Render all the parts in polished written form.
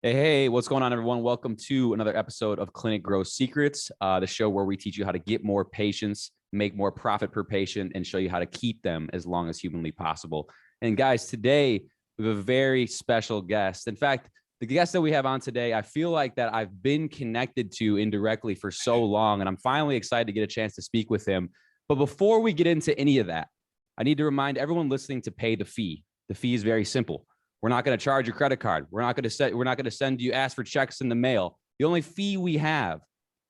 Hey, what's going on, everyone? Welcome to another episode of Clinic Growth Secrets, the show where we teach you how to get more patients, make more profit per patient, and show you how to keep them as long as humanly possible. And guys, today we have a very special guest. In fact, the guest that we have on today, I feel like that I've been connected to indirectly for so long, and I'm finally excited to get a chance to speak with him. But before we get into any of that, I need to remind everyone listening to pay the fee. The fee is very simple. We're not going to charge your credit card. We're not going to send you ask for checks in the mail. The only fee we have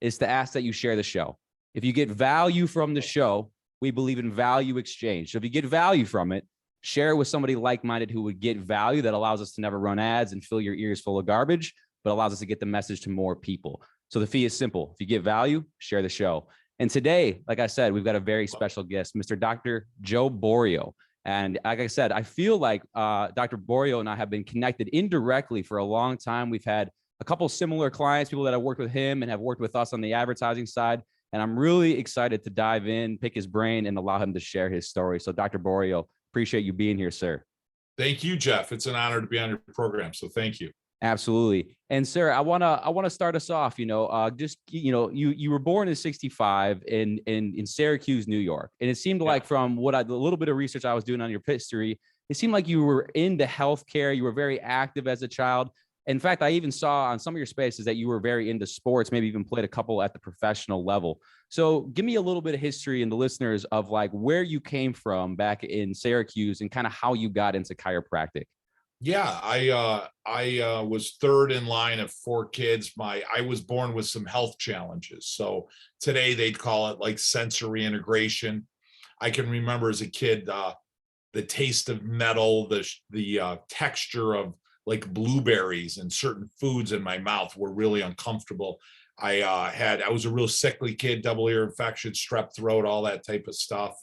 is to ask that you share the show. If you get value from the show, we believe in value exchange. So if you get value from it, share it with somebody like-minded who would get value that allows us to never run ads and fill your ears full of garbage, but allows us to get the message to more people. So the fee is simple. If you get value, share the show. And today, like I said, we've got a very special guest, Mr. Dr. Joe Borio. And like I said, I feel like Dr. Borio and I have been connected indirectly for a long time. We've had a couple similar clients, people that have worked with him and have worked with us on the advertising side. And I'm really excited to dive in, pick his brain, and allow him to share his story. So Dr. Borio, appreciate you being here, sir. Thank you, Jeff. It's an honor to be on your program. So thank you. Absolutely. And sir, I wanna start us off. You were born in '65 in Syracuse, New York, and it seemed like from the little bit of research I was doing on your history, it seemed like you were into healthcare. You were very active as a child. In fact, I even saw on some of your spaces that you were very into sports, maybe even played a couple at the professional level. So give me a little bit of history and the listeners of like where you came from back in Syracuse and kind of how you got into chiropractic. Yeah, I was third in line of four kids. I was born with some health challenges. So today they'd call it like sensory integration. I can remember as a kid the taste of metal, the texture of like blueberries and certain foods in my mouth were really uncomfortable. I was a real sickly kid, double ear infection, strep throat, all that type of stuff.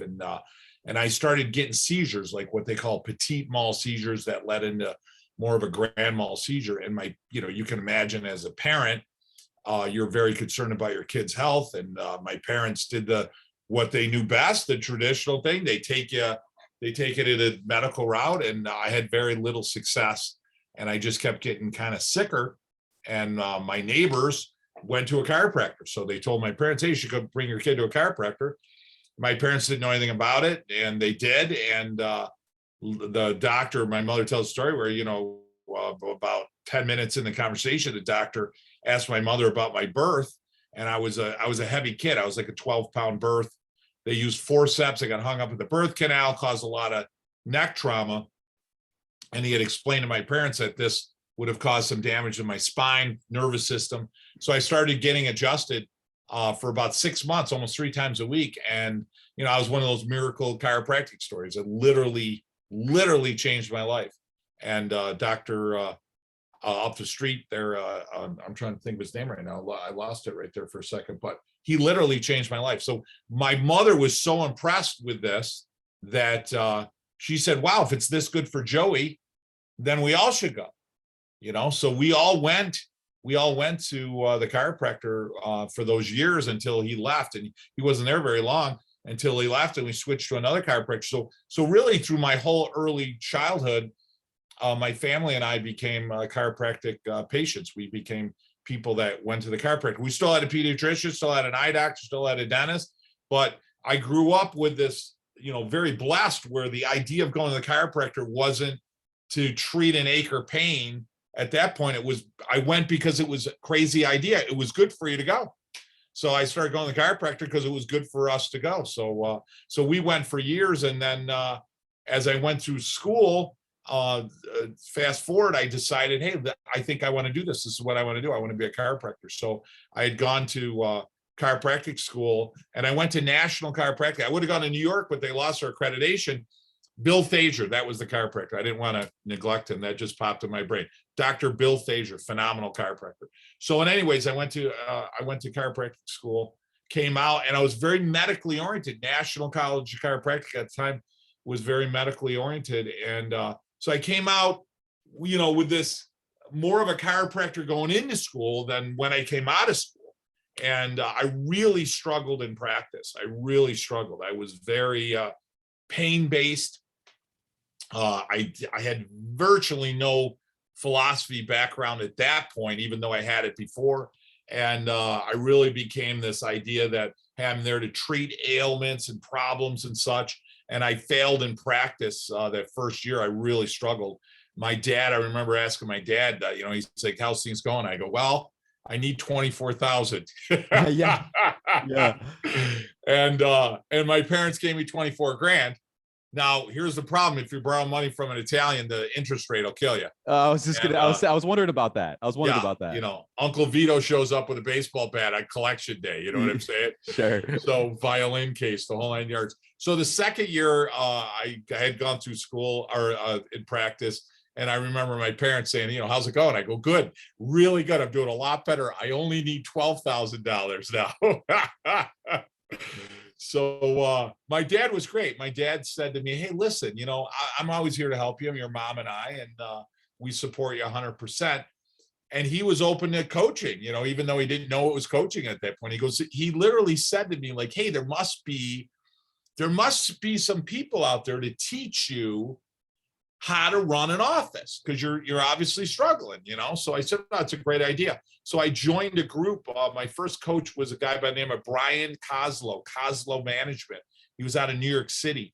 And I started getting seizures, like what they call petit mal seizures that led into more of a grand mal seizure. And you can imagine as a parent, you're very concerned about your kid's health. And my parents did what they knew best, the traditional thing. They take it in a medical route, and I had very little success. And I just kept getting kind of sicker. And my neighbors went to a chiropractor. So they told my parents, hey, you should go bring your kid to a chiropractor. My parents didn't know anything about it, and they did. And the doctor, my mother tells a story where, about 10 minutes in the conversation, the doctor asked my mother about my birth. And I was a heavy kid. I was like a 12-pound birth. They used forceps. I got hung up in the birth canal, caused a lot of neck trauma. And he had explained to my parents that this would have caused some damage to my spine, nervous system. So I started getting adjusted for about 6 months, almost 3 times a week. And, I was one of those miracle chiropractic stories that literally changed my life. And Dr. Up the street there, I'm trying to think of his name right now. I lost it right there for a second, but he literally changed my life. So my mother was so impressed with this that she said, wow, if it's this good for Joey, then we all should go, so we all went to the chiropractor for those years until he left, and he wasn't there very long until he left, and we switched to another chiropractor. So really through my whole early childhood, my family and I became chiropractic patients. We became people that went to the chiropractor. We still had a pediatrician, still had an eye doctor, still had a dentist, but I grew up with this, very blessed where the idea of going to the chiropractor wasn't to treat an ache or pain. At that point, I went because it was a crazy idea. It was good for you to go. So I started going to the chiropractor because it was good for us to go. So we went for years. And then as I went through school, fast forward, I decided, hey, I think I want to do this. This is what I want to do. I want to be a chiropractor. So I had gone to chiropractic school, and I went to National Chiropractic. I would have gone to New York, but they lost their accreditation. Bill Thaser, that was the chiropractor. I didn't want to neglect him. That just popped in my brain. Dr. Bill Thaser, phenomenal chiropractor. So, anyways, I went to chiropractic school, came out, and I was very medically oriented. National College of Chiropractic at the time was very medically oriented, and so I came out, with this more of a chiropractor going into school than when I came out of school. And I really struggled in practice. I really struggled. I was very pain-based. I had virtually no philosophy background at that point, even though I had it before. And I really became this idea that, hey, I'm there to treat ailments and problems and such. And I failed in practice that first year. I really struggled. My dad, I remember asking my dad, he's like, how's things going? I go, well, I need 24,000. Yeah. Yeah. And my parents gave me 24 grand. Now, here's the problem. If you borrow money from an Italian, the interest rate will kill you. I was just gonna. I was wondering about that. Uncle Vito shows up with a baseball bat on collection day. You know what I'm saying? Sure. So violin case, the whole 9 yards. So the second year, I had gone through school or in practice, and I remember my parents saying, how's it going? I go, good, really good. I'm doing a lot better. I only need $12,000 now. So my dad was great. My dad said to me, hey, listen, I'm always here to help you. I'm your mom and I, and we support you 100%. And he was open to coaching, even though he didn't know it was coaching at that point. He literally said to me, like, hey, there must be some people out there to teach you how to run an office, because you're obviously struggling, So I said, no, that's a great idea. So I joined a group. My first coach was a guy by the name of Brian Kozlow Management. He was out of New York City.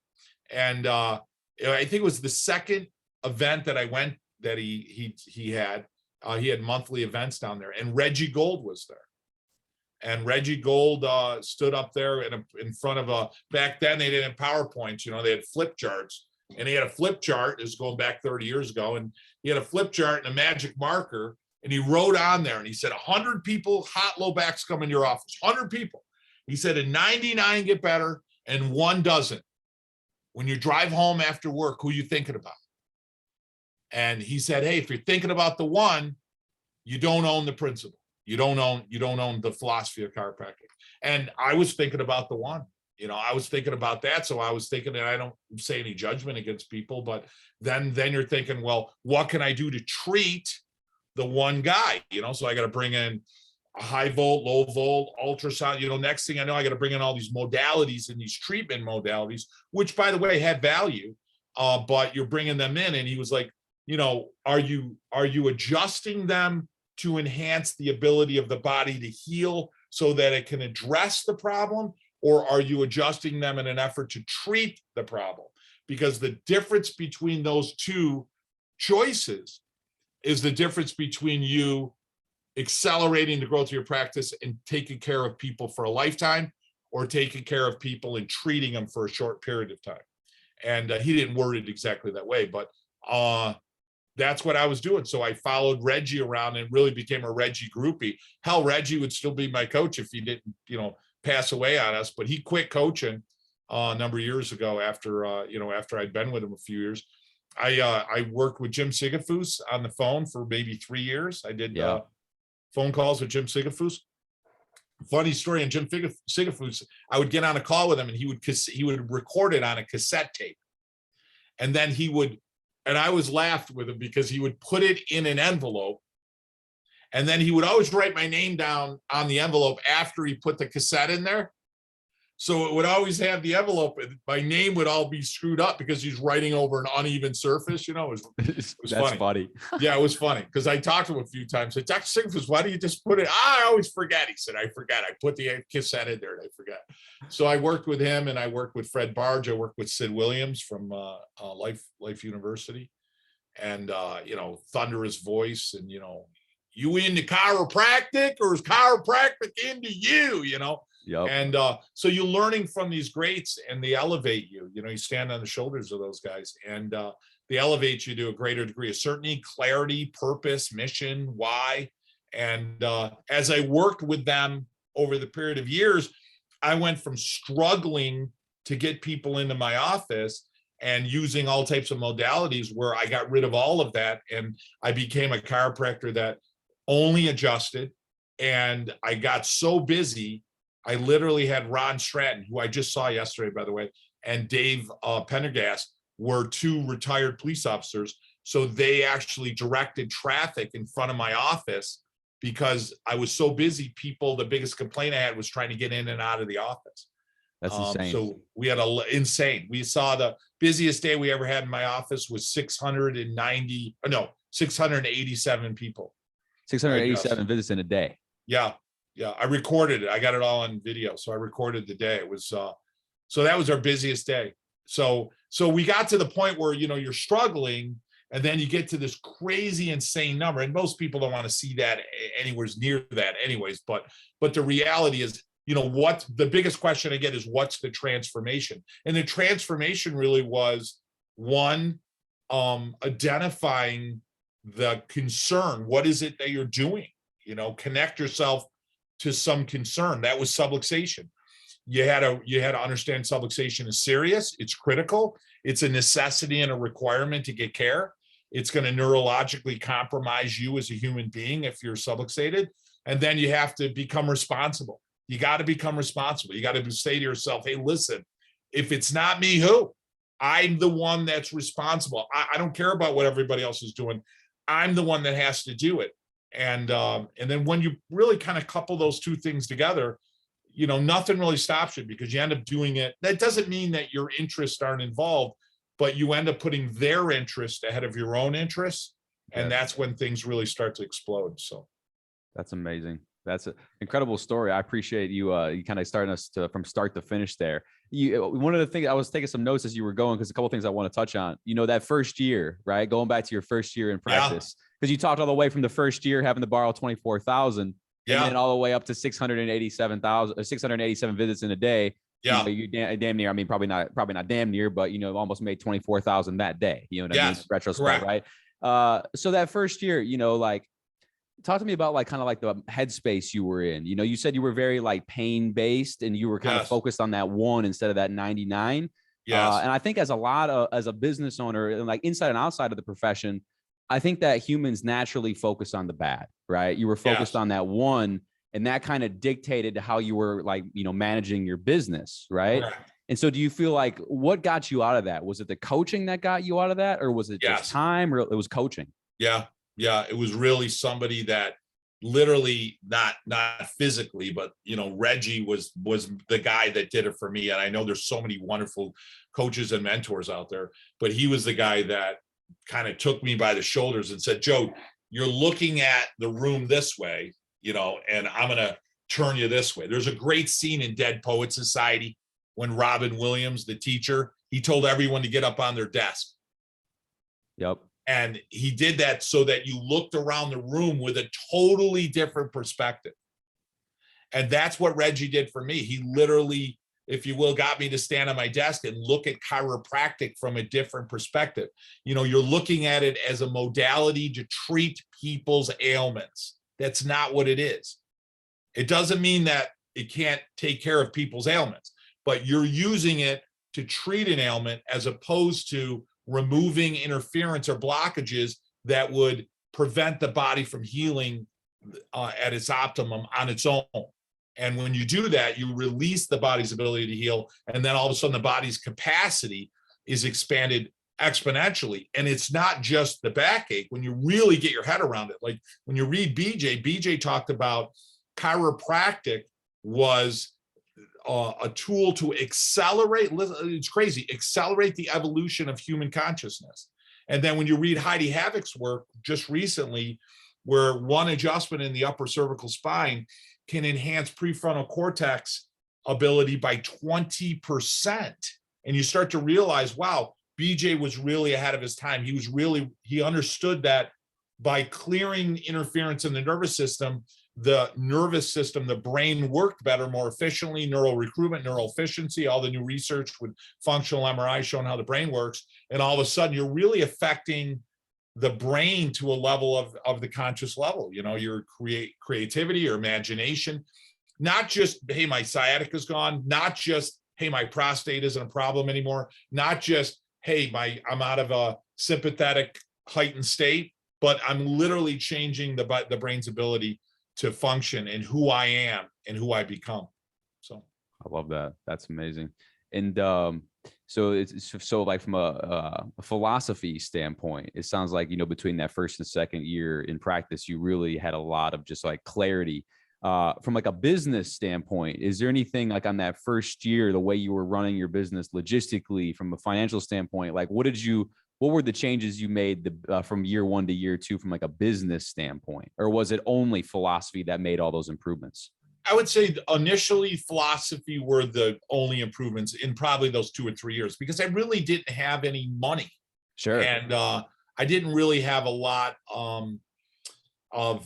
And I think it was the second event that I went that he had. He had monthly events down there, and Reggie Gold was there. And Reggie Gold stood up there in front of back then they didn't have PowerPoints, they had flip charts. And he had a flip chart. This is going back 30 years ago. And he had a flip chart and a magic marker. And he wrote on there, and he said, 100 people, hot, low backs come in your office. 100 people. He said, and 99 get better and 1 doesn't. When you drive home after work, who are you thinking about? And he said, hey, if you're thinking about the 1, you don't own the principle. You don't own the philosophy of chiropractic. And I was thinking about the 1. I was thinking about that. So I was thinking, and I don't say any judgment against people, but then you're thinking, well, what can I do to treat the 1 guy? So I got to bring in a high volt, low volt, ultrasound. Next thing I know, I got to bring in all these modalities and these treatment modalities, which, by the way, had value. But you're bringing them in. And he was like, are you adjusting them to enhance the ability of the body to heal so that it can address the problem? Or are you adjusting them in an effort to treat the problem? Because the difference between those 2 choices is the difference between you accelerating the growth of your practice and taking care of people for a lifetime, or taking care of people and treating them for a short period of time. And he didn't word it exactly that way, but that's what I was doing. So I followed Reggie around and really became a Reggie groupie. Hell, Reggie would still be my coach if he didn't, pass away on us, but he quit coaching a number of years ago after I'd been with him a few years. I worked with Jim Sigafus on the phone for maybe 3 years. I did phone calls with Jim Sigafus. Funny story on Jim Sigafus, I would get on a call with him and he would record it on a cassette tape. And then and I always laughed with him because he would put it in an envelope. And then he would always write my name down on the envelope after he put the cassette in there. So it would always have the envelope, and my name would all be screwed up because he's writing over an uneven surface. It was That's funny. Yeah, it was funny because I talked to him a few times. I said, Dr. Sigfus, why do you just put it? I always forget. He said, I forgot. I put the cassette in there and I forgot. So I worked with him, and I worked with Fred Barge. I worked with Sid Williams from Life University, and thunderous voice, and you into chiropractic, or is chiropractic into you? Yep. And so you're learning from these greats, and they elevate you. You stand on the shoulders of those guys, and they elevate you to a greater degree of certainty, clarity, purpose, mission, why. And as I worked with them over the period of years, I went from struggling to get people into my office and using all types of modalities, where I got rid of all of that, and I became a chiropractor that only adjusted. And I got so busy, I literally had Ron Stratton, who I just saw yesterday, by the way, and Dave Pendergast were 2 retired police officers. So they actually directed traffic in front of my office because I was so busy. The biggest complaint I had was trying to get in and out of the office. That's insane. So we had insane. We saw the busiest day we ever had in my office was 687 people. 687 visits in a day. Yeah. Yeah. I recorded it. I got it all on video. So I recorded the day. It was, so that was our busiest day. So we got to the point where, you're struggling, and then you get to this crazy, insane number. And most people don't want to see that anywhere near that anyways. But the reality is, what the biggest question I get is, what's the transformation? And the transformation really was, one, identifying the concern. What is it that you're doing? Connect yourself to some concern. That was subluxation. You had to understand subluxation is serious. It's critical. It's a necessity and a requirement to get care. It's going to neurologically compromise you as a human being if you're subluxated. And then you have to become responsible. You got to become responsible. You got to say to yourself, hey, listen, if it's not me, who? I'm the one that's responsible. I don't care about what everybody else is doing. I'm the one that has to do it. And then when you really kind of couple those two things together, nothing really stops you, because you end up doing it. That doesn't mean that your interests aren't involved, but you end up putting their interest ahead of your own interests. And that's when things really start to explode. So that's amazing. That's an incredible story. I appreciate you, you kind of starting us from start to finish there. One of the things, I was taking some notes as you were going, because a couple of things I want to touch on, that first year, right? Going back to your first year in practice, because you talked all the way from the first year having to borrow 24,000 and then all the way up to 687 visits in a day. Yeah. You damn near, I mean, probably not damn near, but, almost made 24,000 that day, what I mean? Retrospect, right? So that first year, talk to me about kind of the headspace you were in. You said you were very pain based, and you were kind of focused on that one instead of that 99. Yes. And I think as a business owner, and inside and outside of the profession, I think that humans naturally focus on the bad, right? You were focused on that one, and that kind of dictated how you were managing your business, right? Correct. And so do you feel what got you out of that? Was it the coaching that got you out of that, or was it just time, or it was coaching? Yeah. Yeah. It was really somebody that literally, not physically, but, Reggie was the guy that did it for me. And I know there's so many wonderful coaches and mentors out there, but he was the guy that kind of took me by the shoulders and said, Joe, you're looking at the room this way, and I'm going to turn you this way. There's a great scene in Dead Poet Society when Robin Williams, the teacher, he told everyone to get up on their desk. Yep. And he did that so that you looked around the room with a totally different perspective. And that's what Reggie did for me. He literally, if you will, got me to stand on my desk and look at chiropractic from a different perspective. You're looking at it as a modality to treat people's ailments. That's not what it is. It doesn't mean that it can't take care of people's ailments, but you're using it to treat an ailment as opposed to removing interference or blockages that would prevent the body from healing at its optimum on its own. And when you do that, you release the body's ability to heal. And then all of a sudden the body's capacity is expanded exponentially. And it's not just the backache. When you really get your head around it, like when you read BJ talked about chiropractic was a tool to accelerate, it's crazy, accelerate the evolution of human consciousness. And then when you read Heidi Havock's work just recently, where one adjustment in the upper cervical spine can enhance prefrontal cortex ability by 20%. And you start to realize, wow, BJ was really ahead of his time. He understood that by clearing interference in the nervous system, the brain worked better, more efficiently, neural recruitment, neural efficiency, all the new research with functional MRI showing how the brain works. And all of a sudden you're really affecting the brain to a level of the conscious level, your creativity, your imagination, not just, hey, my sciatica's gone, not just, hey, my prostate isn't a problem anymore, not just, hey, I'm out of a sympathetic heightened state, but I'm literally changing the brain's ability to function and who I am and who I become. So I love that. That's amazing. And so it's so from a philosophy standpoint, it sounds like, between that first and second year in practice, you really had a lot of just clarity. From a business standpoint, is there anything on that first year, the way you were running your business logistically from a financial standpoint, what did you what were the changes you made from year 1 to year 2 from like a business standpoint? Or was it only philosophy that made all those improvements? I would say initially philosophy were the only improvements in probably those 2 or 3 years, because I really didn't have any money. Sure. And I didn't really have a lot of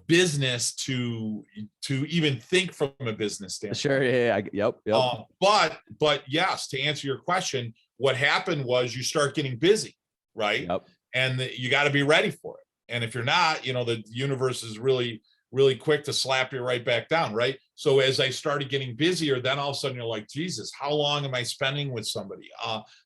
business to even think from a business standpoint. Sure. Yeah. Yep. But yes, to answer your question, what happened was you start getting busy, right? Yep. And you got to be ready for it. And if you're not, the universe is really, really quick to slap you right back down, right? So as I started getting busier, then all of a sudden you're like, Jesus, how long am I spending with somebody?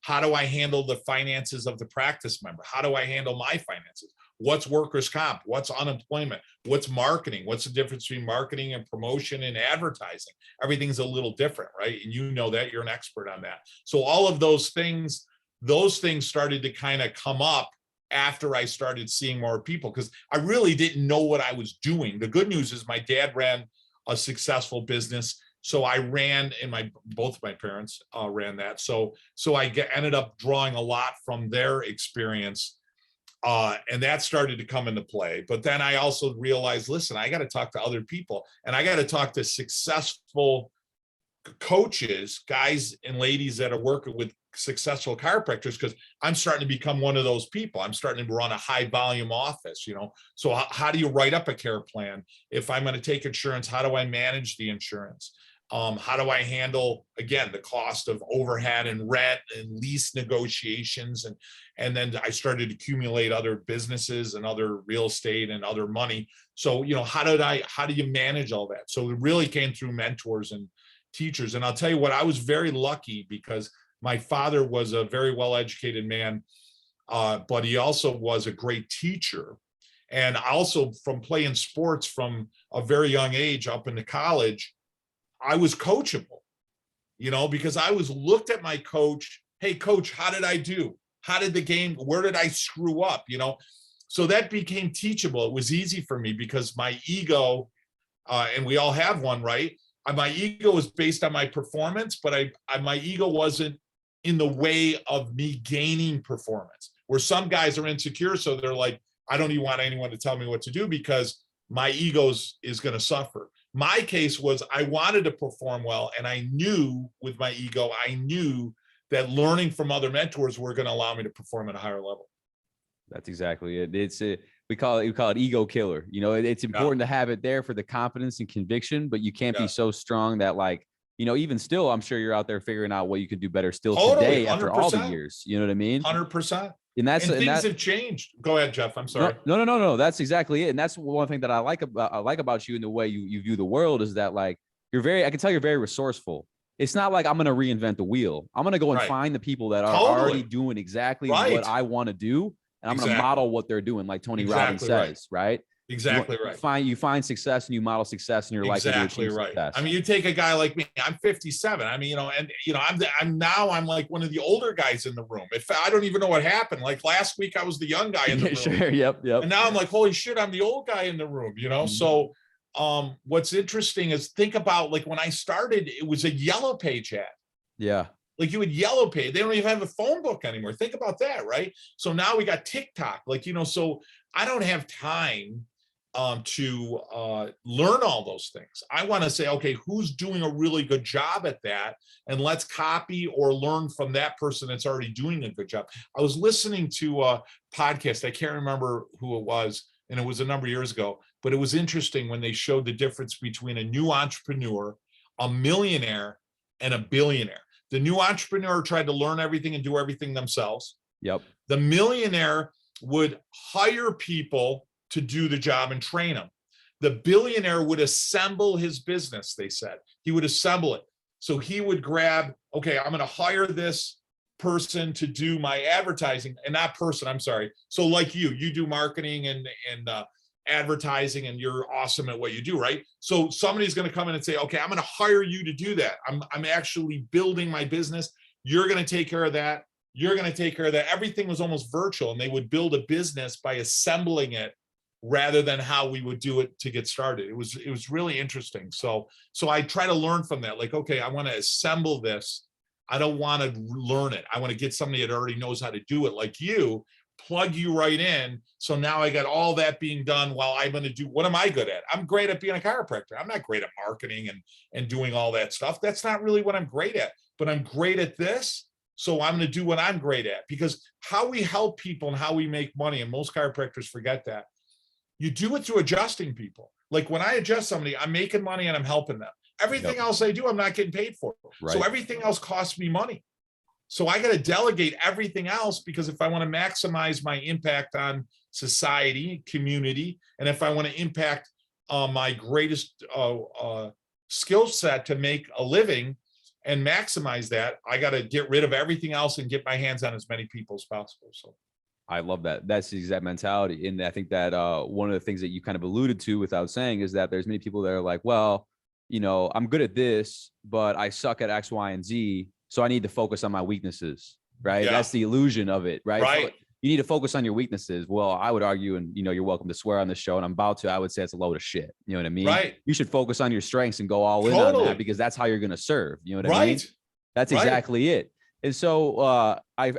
How do I handle the finances of the practice member? How do I handle my finances? What's workers' comp? What's unemployment? What's marketing? What's the difference between marketing and promotion and advertising? Everything's a little different, right? And you know that, you're an expert on that. So all of those things started to kind of come up after I started seeing more people, because I really didn't know what I was doing. The good news is my dad ran a successful business. So I ran, and both of my parents ran that. So I ended up drawing a lot from their experience. And that started to come into play. But then I also realized, listen, I got to talk to other people, and I got to talk to successful coaches, guys and ladies that are working with successful chiropractors, because I'm starting to become one of those people. I'm starting to run a high volume office, So how do you write up a care plan? If I'm going to take insurance, how do I manage the insurance? How do I handle, again, the cost of overhead and rent and lease negotiations? And then I started to accumulate other businesses and other real estate and other money. So, how do you manage all that? So it really came through mentors and teachers. And I'll tell you what, I was very lucky, because my father was a very well-educated man, but he also was a great teacher. And also, from playing sports from a very young age up into college, I was coachable, because I was looked at my coach. Hey, coach, how did I do? How did the game, where did I screw up? So that became teachable. It was easy for me, because my ego, and we all have one, right? My ego was based on my performance, but my ego wasn't in the way of me gaining performance, where some guys are insecure. So they're like, I don't even want anyone to tell me what to do, because my ego is going to suffer. My case was, I wanted to perform well. And I knew with my ego, I knew that learning from other mentors were going to allow me to perform at a higher level. That's exactly it. We call it ego killer. It's important to have it there for the confidence and conviction, but you can't be so strong that, like, even still, I'm sure you're out there figuring out what you could do better still today 100%. After all the years. You know what I mean? 100%. And things have changed. Go ahead, Jeff. I'm sorry. No. That's exactly it. And that's one thing that I like about you and the way you view the world, is that, like, I can tell you're very resourceful. It's not like I'm going to reinvent the wheel. I'm going to go and find the people that are already doing exactly what I want to do. And I'm going to model what they're doing, like Tony Robbins says, right? Exactly right. You find success and you model success in your life. Exactly right. Success. I mean, you take a guy like me. I'm 57. I mean, I'm like one of the older guys in the room. I don't even know what happened. Like last week, I was the young guy in the room. Sure. Yep. And now I'm like, holy shit, I'm the old guy in the room. Mm-hmm. So what's interesting is, think about, like, when I started, it was a yellow page ad. Yeah. Like, you would yellow page. They don't even have a phone book anymore. Think about that, right? So now we got TikTok. Like, so I don't have time to learn all those things. I want to say, okay, who's doing a really good job at that? And let's copy or learn from that person that's already doing a good job. I was listening to a podcast. I can't remember who it was, and it was a number of years ago, but it was interesting when they showed the difference between a new entrepreneur, a millionaire, and a billionaire. The new entrepreneur tried to learn everything and do everything themselves. Yep. The millionaire would hire people to do the job and train them. The billionaire would assemble his business, they said. He would assemble it. So he would grab, okay, I'm going to hire this person to do my advertising, and not person, I'm sorry. So like you do marketing and advertising, and you're awesome at what you do, right? So somebody's going to come in and say, okay, I'm going to hire you to do that. I'm actually building my business. You're going to take care of that. You're going to take care of that. Everything was almost virtual, and they would build a business by assembling it rather than how we would do it to get started. It was really interesting. So I try to learn from that. Like, okay, I want to assemble this I don't want to learn it. I want to get somebody that already knows how to do it, like you, plug you right in. So now I got all that being done while I'm going to do, what am I good at? I'm great at being a chiropractor. I'm not great at marketing and doing all that stuff. That's not really what I'm great at, but I'm great at this. So I'm going to do what I'm great at, because how we help people and how we make money, and most chiropractors forget that, you do it through adjusting people. Like when I adjust somebody, I'm making money and I'm helping them. Everything else I do, I'm not getting paid for. Right. So everything else costs me money. So I got to delegate everything else, because if I want to maximize my impact on society, community, and if I want to impact my greatest skill set to make a living and maximize that, I got to get rid of everything else and get my hands on as many people as possible. So I love that. That's the exact mentality. And I think that one of the things that you kind of alluded to without saying is that there's many people that are like, well, you know, I'm good at this, but I suck at X, Y, and Z. So I need to focus on my weaknesses, right? Yeah. That's the illusion of it, right? Right. So you need to focus on your weaknesses. Well, I would argue, and you know, you're welcome to swear on this show, and I'm about to, I would say it's a load of shit. You know what I mean? Right. You should focus on your strengths and go all in on that, because that's how you're going to serve. You know what I mean? That's exactly it. And so I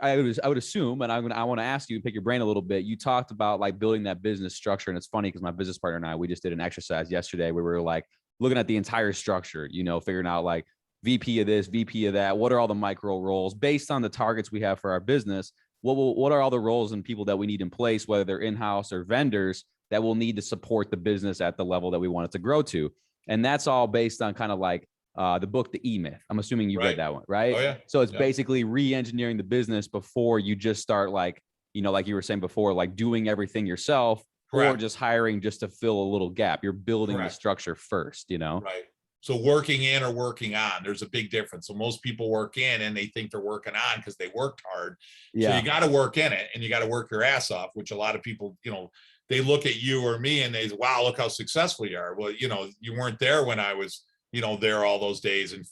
would assume, and I want to ask you, pick your brain a little bit. You talked about like building that business structure. And it's funny because my business partner and I, we just did an exercise yesterday where we were like looking at the entire structure, you know, figuring out like VP of this, VP of that. What are all the micro roles based on the targets we have for our business? What are all the roles and people that we need in place, whether they're in-house or vendors, that will need to support the business at the level that we want it to grow to? And that's all based on kind of like the book, The E-Myth. I'm assuming you read that one, right? Oh, yeah. So it's basically re-engineering the business before you just start like, you know, like you were saying before, like doing everything yourself. Correct. Or just hiring just to fill a little gap. You're building the structure first, you know? Right. So working in or working on, there's a big difference. So most people work in and they think they're working on because they worked hard. Yeah. So you got to work in it and you got to work your ass off, which a lot of people, you know, they look at you or me and they say, wow, look how successful you are. Well, you know, you weren't there when I was, you know, there all those days and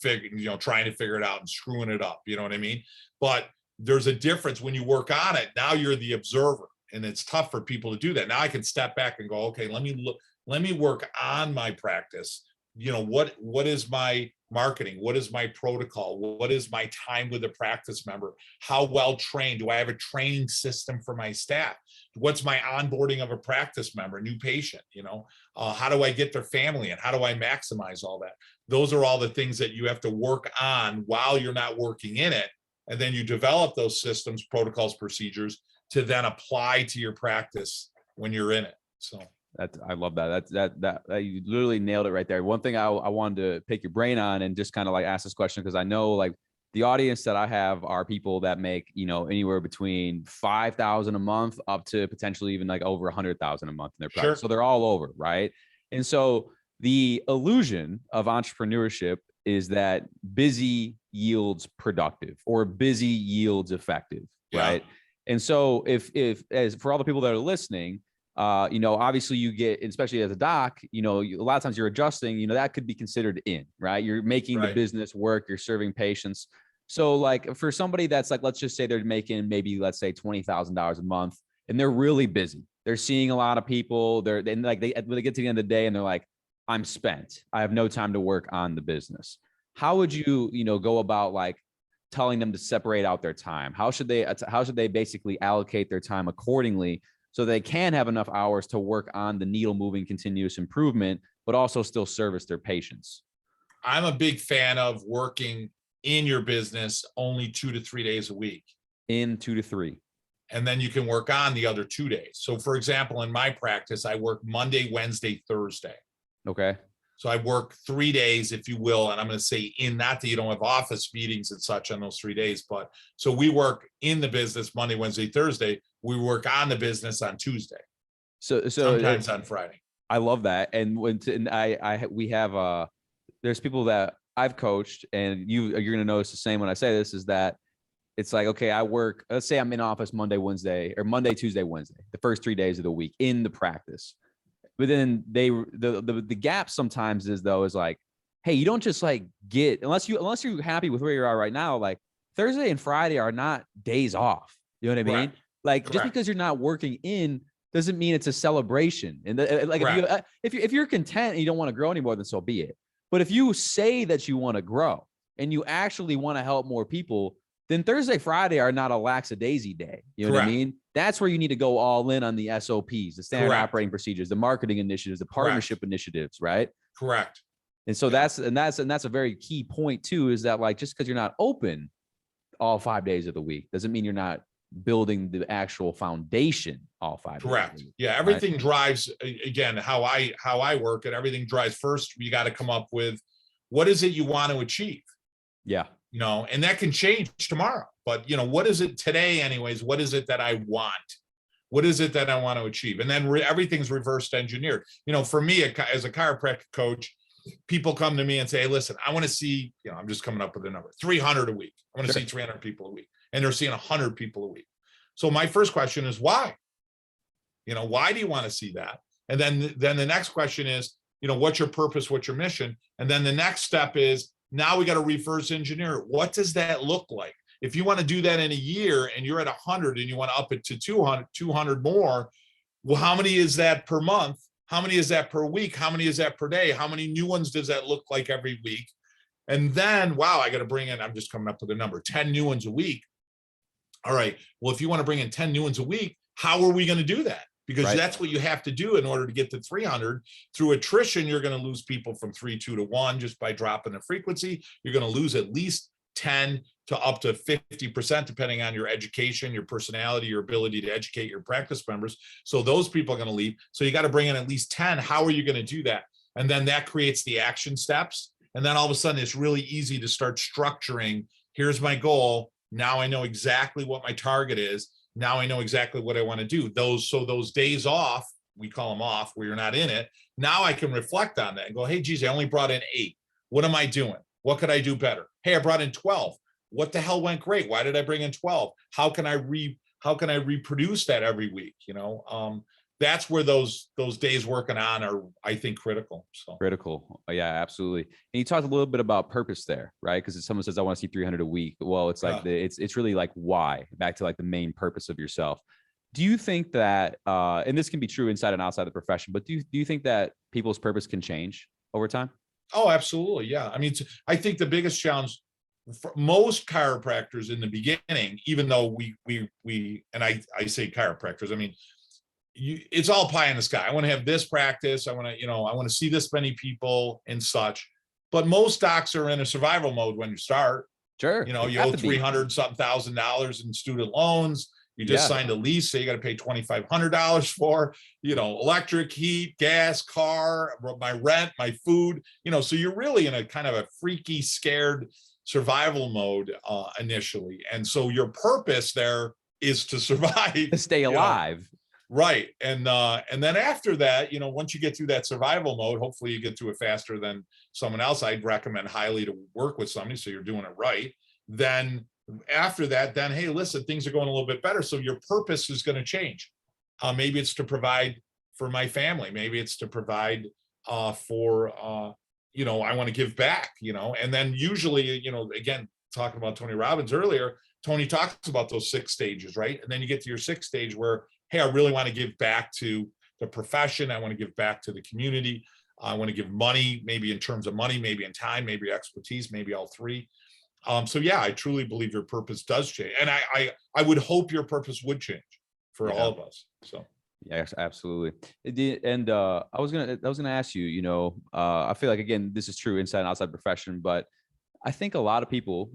trying to figure it out and screwing it up. You know what I mean? But there's a difference when you work on it. Now you're the observer. And it's tough for people to do that. Now I can step back and go, okay, let me work on my practice. You know, what is my marketing? What is my protocol? What is my time with a practice member? How well trained? Do I have a training system for my staff? What's my onboarding of a practice member, a new patient? You know, how do I get their family in? How do I maximize all that? Those are all the things that you have to work on while you're not working in it. And then you develop those systems, protocols, procedures to then apply to your practice when you're in it. So I love that. That you literally nailed it right there. One thing I wanted to pick your brain on and just kind of like ask this question, because I know like the audience that I have are people that make, you know, anywhere between 5,000 a month up to potentially even like over 100,000 a month in their practice. Sure. So they're all over, right? And so the illusion of entrepreneurship is that busy yields productive or busy yields effective, right? And so if as for all the people that are listening, you know, obviously you get, especially as a doc, you know, a lot of times you're adjusting, you know, that could be considered in, right? You're making the business work, you're serving patients. So like for somebody that's like, let's just say they're making maybe, let's say $20,000 a month and they're really busy. They're seeing a lot of people. When they get to the end of the day and they're like, I'm spent. I have no time to work on the business. How would you, you know, go about like telling them to separate out their time? How should they basically allocate their time accordingly so they can have enough hours to work on the needle moving continuous improvement, but also still service their patients? I'm a big fan of working in your business only 2 to 3 days a week. In 2 to 3. And then you can work on the other 2 days. So for example, in my practice, I work Monday, Wednesday, Thursday. Okay. So I work 3 days, if you will, and I'm going to say in, not that you don't have office meetings and such on those 3 days, but so we work in the business Monday, Wednesday, Thursday. We work on the business on Tuesday. So sometimes on Friday. I love that. And we have there's people that I've coached, and you're going to notice the same when I say this, is that it's like, okay, I work, let's say I'm in office Monday, Wednesday, or Monday, Tuesday, Wednesday, the first 3 days of the week in the practice. But then the gap sometimes is like, hey, you don't just like get, unless you're happy with where you are right now, like Thursday and Friday are not days off. You know what I mean? Correct. Like Correct. Just because you're not working in doesn't mean it's a celebration. And like if you're content and you don't want to grow anymore, then so be it. But if you say that you want to grow and you actually want to help more people, then Thursday, Friday are not a lackadaisy day. You know what I Correct. mean? That's where you need to go all in on the SOPs, the standard Correct. operating procedures, the marketing initiatives, the Correct. partnership initiatives, right? Correct. And so Yeah. that's a very key point too, is that like, just because you're not open all 5 days of the week doesn't mean you're not building the actual foundation all 5 days. Correct. Yeah. Everything drives, again, how I work, and everything drives first. You got to come up with, what is it you want to achieve? Yeah. You know, and that can change tomorrow, but you know, what is it today anyways? What is it that I want? What is it that I want to achieve? And then everything's reverse engineered. You know, for me, as a chiropractic coach, people come to me and say, hey, listen, I want to see, you know, I'm just coming up with a number, 300 a week. I want to see 300 people a week, and they're seeing 100 people a week. So my first question is, why? You know, why do you want to see that? And then the next question is, you know, what's your purpose? What's your mission? And then the next step is, now we got to reverse engineer it. What does that look like? If you want to do that in a year and you're at 100 and you want to up it to 200 more, well, how many is that per month? How many is that per week? How many is that per day? How many new ones does that look like every week? And then, wow, I got to bring in, I'm just coming up with a number, 10 new ones a week. All right. Well, if you want to bring in 10 new ones a week, how are we going to do that? Because that's what you have to do in order to get to 300. Through attrition, you're going to lose people from 3-2 to 1 just by dropping the frequency. You're going to lose at least 10 to up to 50%, depending on your education, your personality, your ability to educate your practice members. So those people are going to leave. So you got to bring in at least 10. How are you going to do that? And then that creates the action steps. And then all of a sudden, it's really easy to start structuring. Here's my goal. Now I know exactly what my target is. Now I know exactly what I want to do. Those days off, we call them off, where you're not in it. Now I can reflect on that and go, hey, geez, I only brought in 8. What am I doing? What could I do better? Hey, I brought in 12. What the hell went great? Why did I bring in 12? How can I reproduce that every week? You know, that's where those days working on are, I think, critical. So critical. Yeah, absolutely. And you talked a little bit about purpose there, right? Because if someone says, I want to see 300 a week, well, it's like, it's really like why, back to like the main purpose of yourself. Do you think that, and this can be true inside and outside the profession, but do you think that people's purpose can change over time? Oh, absolutely. Yeah. I mean, I think the biggest challenge for most chiropractors in the beginning, even though and I say chiropractors, I mean, it's all pie in the sky. I want to have this practice. I want to see this many people and such. But most docs are in a survival mode when you start. Sure. You know, you owe $300,000 in student loans. You just signed a lease, so you got to pay $2,500 for, you know, electric, heat, gas, car, my rent, my food. You know, so you're really in a kind of a freaky, scared survival mode initially. And so your purpose there is to survive, to stay alive. You know? Right. And then after that, you know, once you get through that survival mode, hopefully you get through it faster than someone else. I'd recommend highly to work with somebody, so you're doing it right. Then after that, then, hey, listen, things are going a little bit better. So your purpose is going to change. Maybe it's to provide for my family. Maybe it's to provide for, you know, I want to give back, you know. And then usually, you know, again, talking about Tony Robbins earlier, Tony talks about those 6 stages, right? And then you get to your 6th stage where, hey, I really want to give back to the profession. I want to give back to the community. I want to give money, maybe in terms of money, maybe in time, maybe expertise, maybe all 3. So yeah, I truly believe your purpose does change. And I would hope your purpose would change for all of us. So yes, absolutely. And I was gonna ask you, you know, I feel like, again, this is true inside and outside profession, but I think a lot of people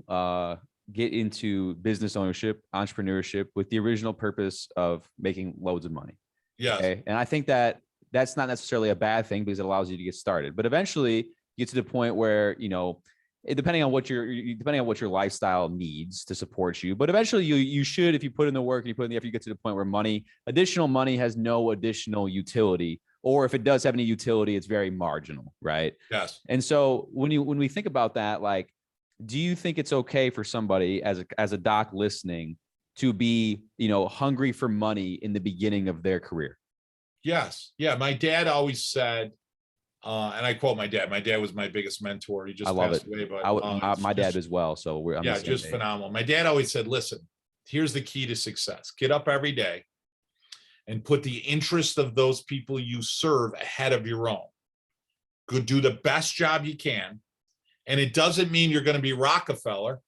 get into business ownership, entrepreneurship with the original purpose of making loads of money. Yes. Okay? And I think that that's not necessarily a bad thing, because it allows you to get started. But eventually you get to the point where, you know, depending on what your lifestyle needs to support you, but eventually you should, if you put in the work and you put in the effort, you get to the point where additional money has no additional utility, or if it does have any utility, it's very marginal, right? Yes. And so when we think about that, like, do you think it's okay for somebody as a doc listening to be, you know, hungry for money in the beginning of their career? Yes. Yeah. My dad always said, and I quote my dad. My dad was my biggest mentor. He just passed away, but my dad as well. So we're just phenomenal. My dad always said, listen, here's the key to success. Get up every day and put the interest of those people you serve ahead of your own. Go do the best job you can, And it doesn't mean you're going to be Rockefeller,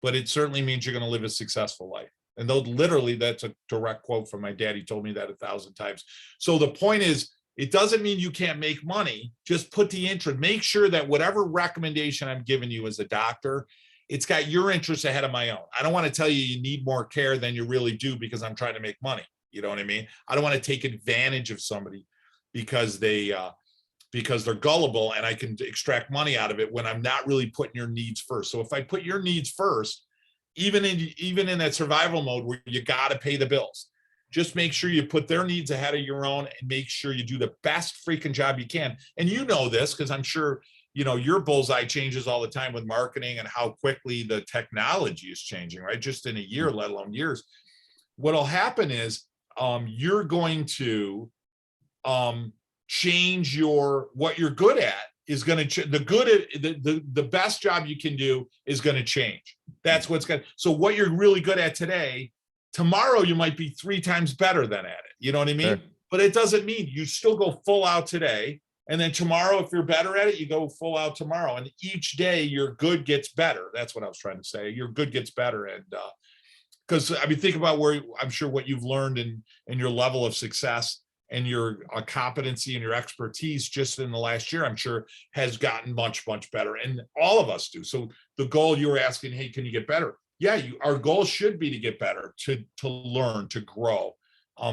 but it certainly means you're going to live a successful life. And though literally, that's a direct quote from my dad. He told me that 1,000 times. So the point is, it doesn't mean you can't make money. Just put the interest, make sure that whatever recommendation I'm giving you as a doctor, it's got your interests ahead of my own. I don't want to tell you you need more care than you really do because I'm trying to make money. You know what I mean? I don't want to take advantage of somebody because they're gullible and I can extract money out of it when I'm not really putting your needs first. So if I put your needs first, even in that survival mode where you got to pay the bills, just make sure you put their needs ahead of your own and make sure you do the best freaking job you can. And you know this because I'm sure, you know, your bullseye changes all the time with marketing and how quickly the technology is changing, right? Just in a year, let alone years. What'll happen is you're going to change what you're good at is going to the best job you can do is going to change. That's what's going to, so what you're really good at today, tomorrow you might be 3 times better than at it. You know what I mean? Sure. But it doesn't mean you still go full out today. And then tomorrow, if you're better at it, you go full out tomorrow. And each day your good gets better. That's what I was trying to say. Your good gets better. And because I mean, think about where I'm sure what you've learned in your level of success and your competency and your expertise just in the last year, I'm sure has gotten much, much better. And all of us do. So the goal you were asking, hey, can you get better? Yeah, our goal should be to get better, to learn, to grow.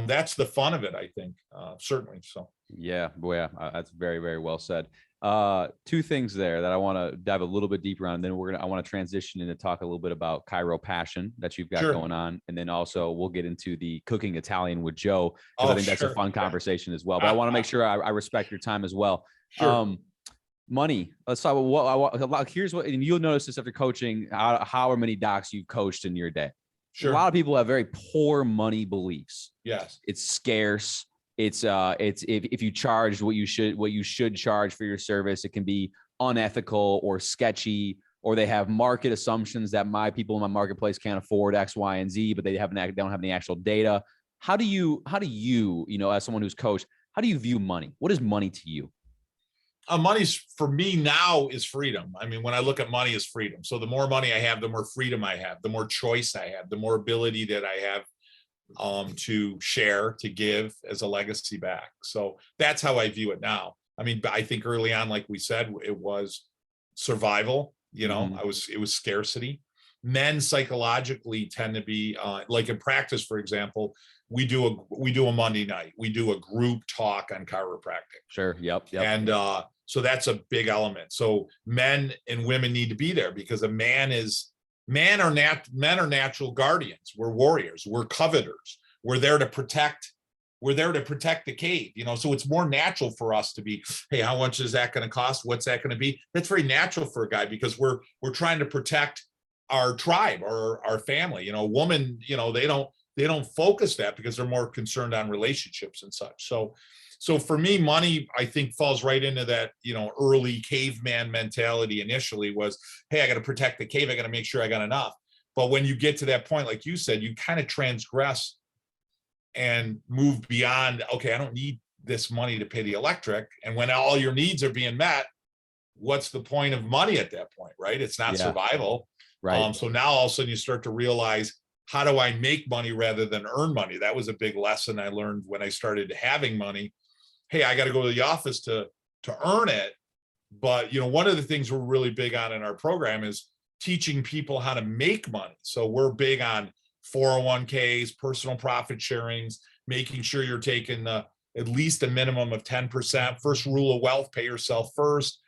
That's the fun of it, I think, certainly. So yeah, boy, that's very, very well said. 2 things there that I want to dive a little bit deeper on. And then I want to transition into talk a little bit about Chiropassion that you've got going on. And then also we'll get into the cooking Italian with Joe, because I think that's a fun conversation as well. But I want to make sure I respect your time as well. Sure. Money. Let's talk about here's what, and you'll notice this after coaching, how many docs you've coached in your day. Sure. A lot of people have very poor money beliefs. Yes. It's scarce. It's if you charge what you should charge for your service, it can be unethical or sketchy, or they have market assumptions that my people in my marketplace can't afford X, Y, and Z, but they don't have any actual data. How do you, as someone who's coached, how do you view money? What is money to you? Money's for me now is freedom. I mean, when I look at money as freedom. So the more money I have, the more freedom I have, the more choice I have, the more ability that I have to share, to give as a legacy back. So that's how I view it now. I mean, I think early on, like we said, it was survival, it was scarcity. Men psychologically tend to be like in practice, for example, we do a Monday night, we do a group talk on chiropractic. Sure. Yep. And so that's a big element. So men and women need to be there because men are natural guardians. We're warriors. We're coveters. We're there to protect. We're there to protect the cave. So it's more natural for us to be, hey, how much is that going to cost? What's that going to be? That's very natural for a guy because we're trying to protect our tribe or our family. A woman, they don't focus that because they're more concerned on relationships and such. So for me, money, I think, falls right into that, early caveman mentality initially was, hey, I got to protect the cave. I got to make sure I got enough. But when you get to that point, like you said, you kind of transgress and move beyond, okay, I don't need this money to pay the electric. And when all your needs are being met, what's the point of money at that point, right? It's not survival. Right. So now all of a sudden you start to realize, how do I make money rather than earn money? That was a big lesson I learned when I started having money. Hey, I got to go to the office to earn it. But, one of the things we're really big on in our program is teaching people how to make money. So we're big on 401ks, personal profit sharings, making sure you're taking at least a minimum of 10%. First rule of wealth, pay yourself first.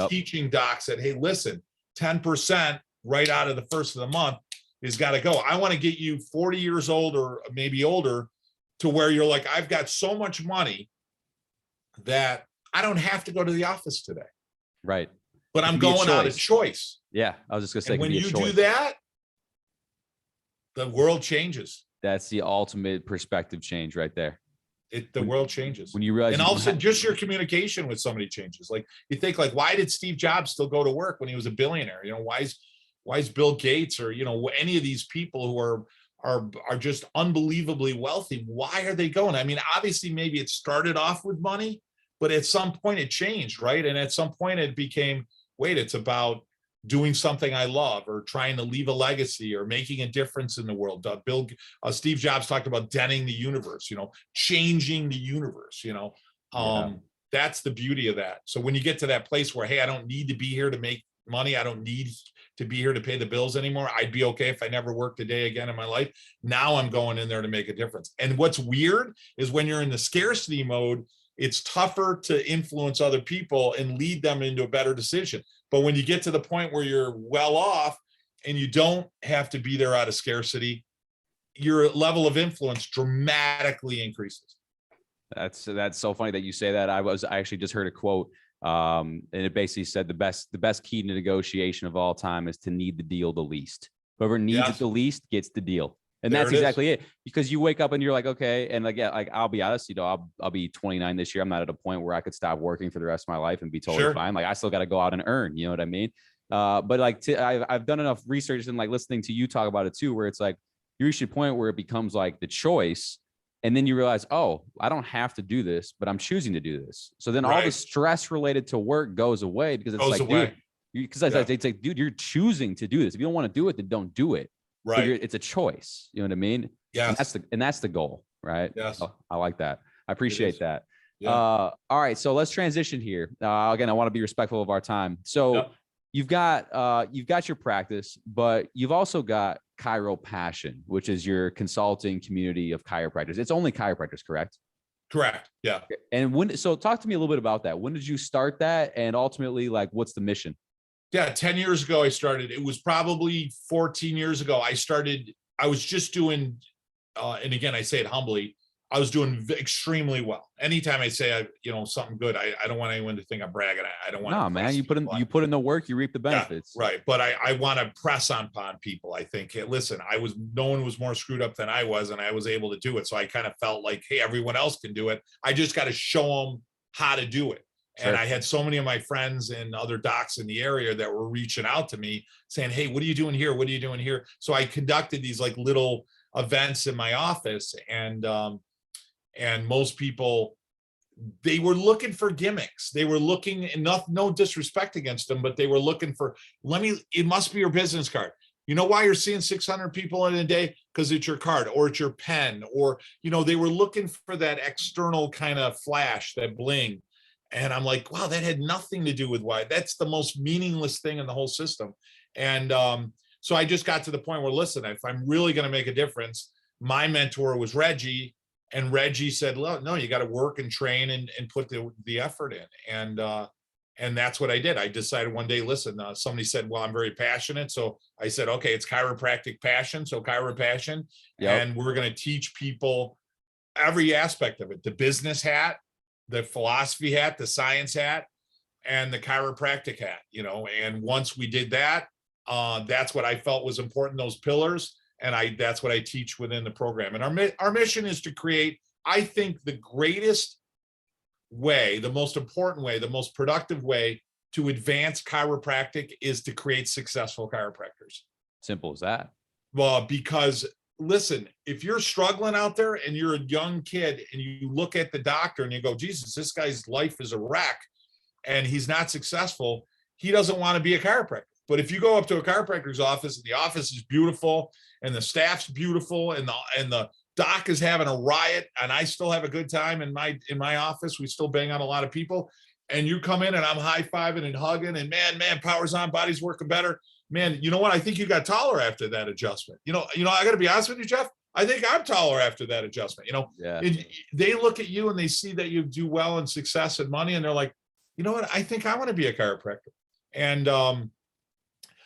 Teaching docs that, hey, listen, 10% right out of the first of the month is got to go. I want to get you 40 years old or maybe older to where you're like, I've got so much money that I don't have to go to the office today. Right. But I'm going out of choice. Yeah. I was just going to say, and when you do that, the world changes. That's the ultimate perspective change right there. The world changes. When you realize, and all of a sudden, just your communication with somebody changes. Like you think, like, why did Steve Jobs still go to work when he was a billionaire? Why is Bill Gates or any of these people who are just unbelievably wealthy? Why are they going? I mean, obviously, maybe it started off with money, but at some point it changed, right? And at some point it became, wait, it's about doing something I love, or trying to leave a legacy, or making a difference in the world. Steve Jobs talked about denting the universe, changing the universe, Yeah. that's the beauty of that. So when you get to that place where, hey, I don't need to be here to make money, I don't need to be here to pay the bills anymore, I'd be okay if I never worked a day again in my life. Now I'm going in there to make a difference. And what's weird is when you're in the scarcity mode, it's tougher to influence other people and lead them into a better decision. But when you get to the point where you're well off and you don't have to be there out of scarcity, your level of influence dramatically increases. That's so funny that you say that. I actually just heard a quote, and it basically said the best key to negotiation of all time is to need the deal the least. Whoever needs it the least gets the deal. And that's exactly it. Because you wake up and you're like, okay. And like, yeah, like I'll be honest, I'll be 29 this year. I'm not at a point where I could stop working for the rest of my life and be totally fine. Like I still got to go out and earn, you know what I mean? But like, I've done enough research and like listening to you talk about it too, where it's like, you reach a point where it becomes like the choice. And then you realize, oh, I don't have to do this, but I'm choosing to do this. So then all the stress related to work goes away, because it's dude, it's like, dude, you're choosing to do this. If you don't want to do it, then don't do it. Right. So it's a choice. You know what I mean? Yeah. And that's the goal, right? Yes. Oh, I like that. I appreciate that. Yeah. All right. So let's transition here. Again, I want to be respectful of our time. So you've got your practice, but you've also got Chiropassion, which is your consulting community of chiropractors. It's only chiropractors, correct? Correct. Yeah. And so talk to me a little bit about that. When did you start that? And ultimately, like, what's the mission? Yeah, 10 years ago, I started. It was probably 14 years ago. I was just doing, and again, I say it humbly, I was doing extremely well. Anytime I say, something good, I don't want anyone to think I'm bragging. I don't want to. No, man, you put in the work, you reap the benefits. Yeah, right. But I want to press upon people. I think, hey, listen, no one was more screwed up than I was, and I was able to do it. So I kind of felt like, hey, everyone else can do it. I just got to show them how to do it. And I had so many of my friends and other docs in the area that were reaching out to me saying, hey, what are you doing here? What are you doing here? So I conducted these like little events in my office, and most people, they were looking for gimmicks. They were looking, and no disrespect against them, but they were looking for, it must be your business card. You know why you're seeing 600 people in a day? Because it's your card, or it's your pen, or, they were looking for that external kind of flash, that bling. And I'm like, wow, that had nothing to do with why. That's the most meaningless thing in the whole system. And so I just got to the point where, listen, if I'm really going to make a difference, my mentor was Reggie. And Reggie said, well, no, you got to work and train and put the effort in. And that's what I did. I decided one day, listen, somebody said, well, I'm very passionate. So I said, okay, it's chiropractic passion. So Chiropassion. And we're going to teach people every aspect of it, the business hat, the philosophy hat, the science hat, and the chiropractic hat, and once we did that, that's what I felt was important, those pillars. And that's what I teach within the program. And our mission is to create, I think, the greatest way, the most important way, the most productive way to advance chiropractic is to create successful chiropractors. Simple as that. Well, because listen, if you're struggling out there and you're a young kid and you look at the doctor and you go, Jesus, this guy's life is a wreck and he's not successful, he doesn't want to be a chiropractor. But if you go up to a chiropractor's office and the office is beautiful and the staff's beautiful and the doc is having a riot, and I still have a good time in my office, we still bang on a lot of people, and you come in and I'm high-fiving and hugging and man, power's on, body's working better. Man, you know what? I think you got taller after that adjustment. I got to be honest with you, Jeff. I think I'm taller after that adjustment. They look at you and they see that you do well in success and money, and they're like, you know what? I think I want to be a chiropractor. And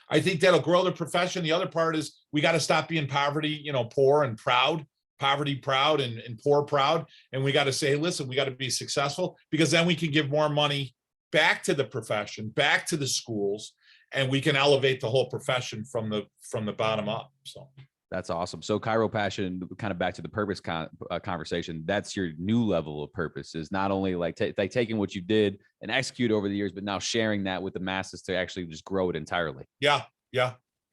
I think that'll grow the profession. The other part is we got to stop being poor and proud, poverty proud and poor proud. And we got to say, hey, listen, we got to be successful, because then we can give more money back to the profession, back to the schools, and we can elevate the whole profession from the bottom up. So that's awesome. So Chiropassion, kind of back to the purpose conversation, that's your new level of purpose, is not only like taking what you did and execute over the years, but now sharing that with the masses to actually just grow it entirely. Yeah.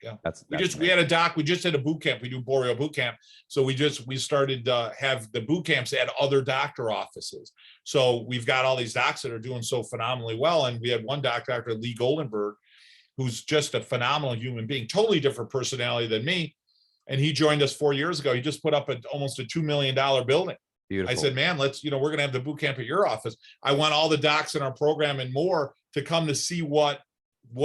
Yeah. That's We had a doc, we just did a boot camp. We do Borio boot camp. So we started have the boot camps at other doctor offices. So we've got all these docs that are doing so phenomenally well. And we had one Dr. Lee Goldenberg, who's just a phenomenal human being, totally different personality than me. And he joined us 4 years ago. He just put up almost a $2 million building. Beautiful. I said, man, let's, we're going to have the boot camp at your office. I want all the docs in our program and more to come to see what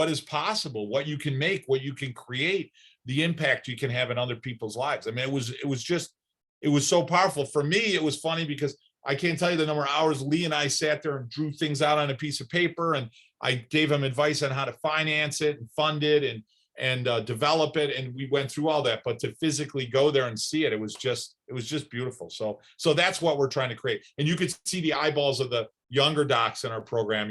is possible, what you can make, what you can create, the impact you can have in other people's lives. I mean, it was so powerful. For me, it was funny because I can't tell you the number of hours Lee and I sat there and drew things out on a piece of paper, and I gave him advice on how to finance it and fund it and develop it. And we went through all that, but to physically go there and see it, it was just beautiful. So that's what we're trying to create. And you could see the eyeballs of the younger docs in our program.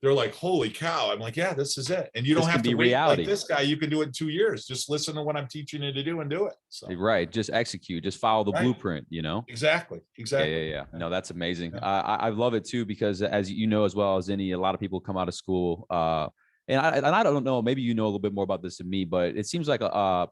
They're like, holy cow. I'm like, yeah, this is it. And you don't have to wait like this guy. You can do it in 2 years. Just listen to what I'm teaching you to do and do it. So. Right. Just execute, just follow the blueprint, Exactly. Yeah. No, that's amazing. Yeah. I love it too, because as you know, as well as a lot of people come out of school, and I don't know, maybe a little bit more about this than me, but it seems like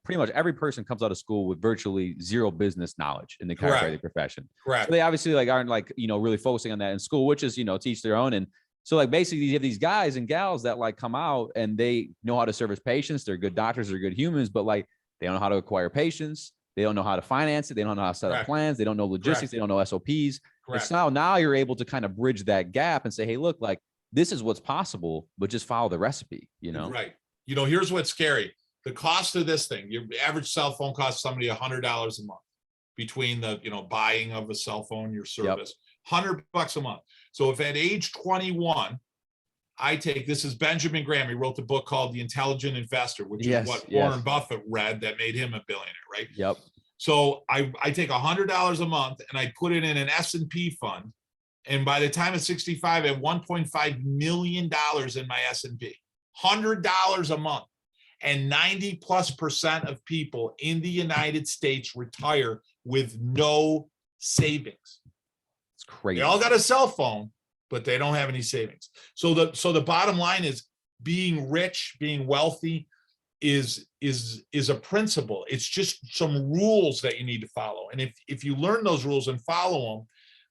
pretty much every person comes out of school with virtually zero business knowledge in the chiropractic profession. Correct. So they obviously aren't really focusing on that in school, which is, teach their own. And so basically you have these guys and gals that come out and they know how to service patients. They're good doctors, they're good humans, but they don't know how to acquire patients. They don't know how to finance it. They don't know how to set up plans. They don't know logistics. They don't know SOPs. So now you're able to kind of bridge that gap and say, hey, look, this is what's possible, but just follow the recipe, Right. Here's what's scary. The cost of this thing, your average cell phone costs somebody $100 a month between the, buying of a cell phone, your service, $100 a month. So if at age 21, this is Benjamin Graham. He wrote the book called The Intelligent Investor, which is what Warren Buffett read that made him a billionaire, right? Yep. So I take $100 a month and I put it in an S&P fund. And by the time of 65, I have $1.5 million in my S&P, $100 a month. And 90+% of people in the United States retire with no savings. It's crazy. They all got a cell phone, but they don't have any savings. So the bottom line is being rich, being wealthy is a principle. It's just some rules that you need to follow. And if you learn those rules and follow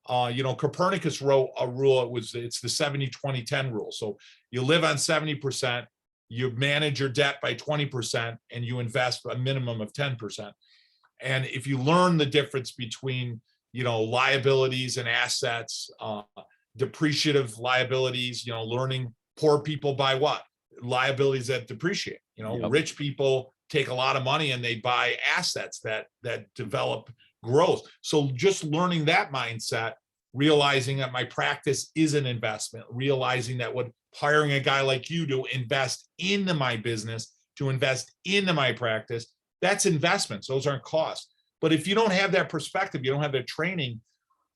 them, Copernicus wrote a rule. It's the 70-20-10 rule. So you live on 70%, you manage your debt by 20%, and you invest a minimum of 10%. And if you learn the difference between, liabilities and assets, depreciative liabilities, learning poor people buy what? Liabilities that depreciate. Rich people take a lot of money and they buy assets that develop growth. So just learning that mindset, realizing that my practice is an investment, realizing that hiring a guy like you to invest into my business, to invest into my practice, that's investments. Those aren't costs. But if you don't have that perspective, you don't have that training,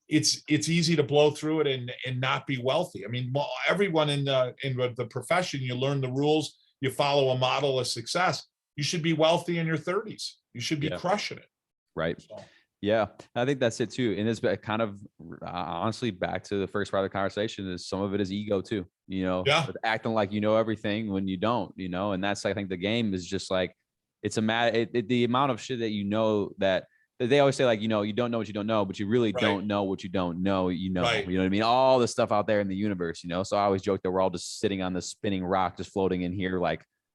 it's easy to blow through it and not be wealthy. I mean, everyone in the profession, you learn the rules, you follow a model of success. You should be wealthy in your 30s. You should be crushing it. Right. So. Yeah, I think that's it too. And it's kind of honestly back to the first part of the conversation is some of it is ego too, acting like everything when you don't, and that's, I think the game is just it's the amount of shit that that they always say you don't know what you don't know, but you really don't know what you don't know, Right. You know what I mean? All the stuff out there in the universe, So I always joke that we're all just sitting on this spinning rock, just floating in here.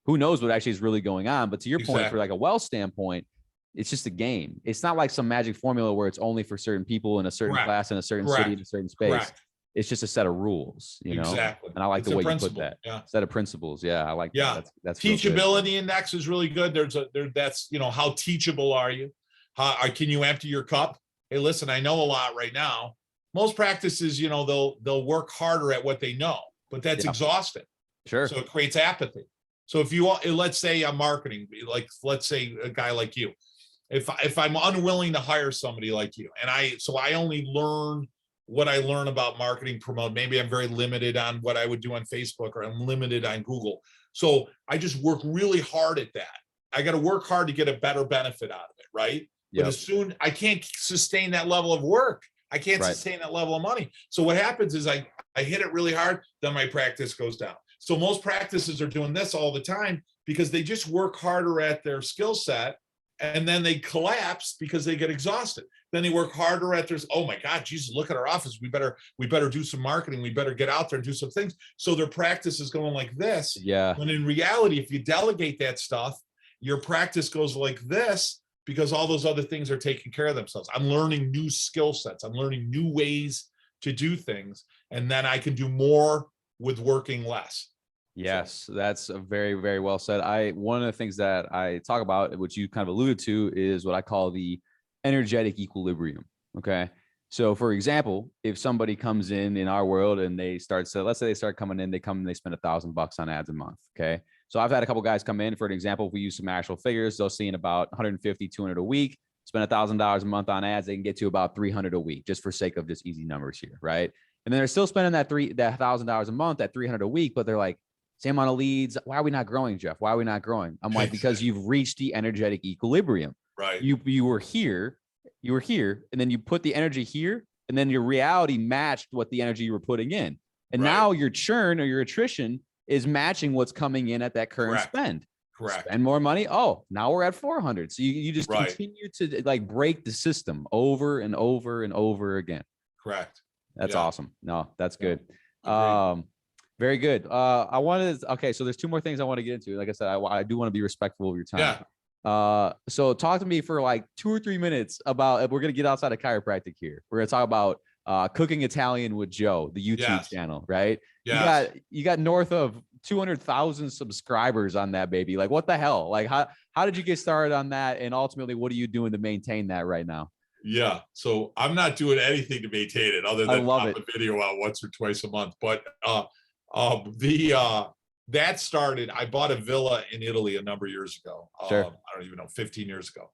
Who knows what actually is really going on? But to your point, for a wealth standpoint, it's just a game. It's not like some magic formula where it's only for certain people in a certain class, in a certain city, in a certain space. It's just a set of rules, Exactly. And I like the way you put that. Set of principles. Yeah, I like that. That's teachability index is really good. That's how teachable are you? Can you empty your cup? Hey, listen, I know a lot right now. Most practices, they'll work harder at what they know, but that's exhausting. Sure. So it creates apathy. So let's say I'm marketing, let's say a guy like you. If I'm unwilling to hire somebody like you, and I only learn what I learn about marketing, promote, maybe I'm very limited on what I would do on Facebook, or I'm limited on Google. So I just work really hard at that. I got to work hard to get a better benefit out of it, right? But as soon, I can't sustain that level of work. I can't sustain that level of money. So what happens is I hit it really hard, then my practice goes down. So most practices are doing this all the time because they just work harder at their skill set, and then they collapse because they get exhausted. Then they work harder at their, oh my God, Jesus, look at our office. We better do some marketing. We better get out there and do some things. So their practice is going like this. Yeah. When in reality, if you delegate that stuff, your practice goes like this, because all those other things are taking care of themselves. I'm learning new skill sets. I'm learning new ways to do things. And then I can do more with working less. Yes, that's a very, very well said. One of the things that I talk about, which you kind of alluded to, is what I call the energetic equilibrium. Okay. So for example, if somebody comes in our world and they start, so let's say they start coming in, they spend $1,000 on ads a month. Okay. So I've had a couple guys come in, for an example, if we use some actual figures, they'll see in about 150, 200 a week, spend $1,000 a month on ads. They can get to about 300 a week, just for sake of just easy numbers here. Right. And then they're still spending that $1,000 a month at 300 a week, but they're like, same amount of leads. Why are we not growing, Jeff? Why are we not growing? I'm like, because you've reached the energetic equilibrium. Right. You were here, and then you put the energy here, and then your reality matched what the energy you were putting in. And now your churn or your attrition is matching what's coming in at that current spend. Correct. Spend more money. Oh, now we're at 400. So you just continue to like break the system over and over and over again. Correct. That's awesome. No, that's good. Agreed. Very good. Okay. So there's two more things I want to get into. Like I said, I do want to be respectful of your time. Yeah. So talk to me for like 2 or 3 minutes about, we're going to get outside of chiropractic here. We're going to talk about, Cooking Italian with Joe, the YouTube channel, right? Yes. You got north of 200,000 subscribers on that baby. Like, what the hell? Like, how did you get started on that? And ultimately, what are you doing to maintain that right now? Yeah. So I'm not doing anything to maintain it other than pop a video out once or twice a month. But, that started, I bought a villa in Italy a number of years ago. I don't even know, 15 years ago.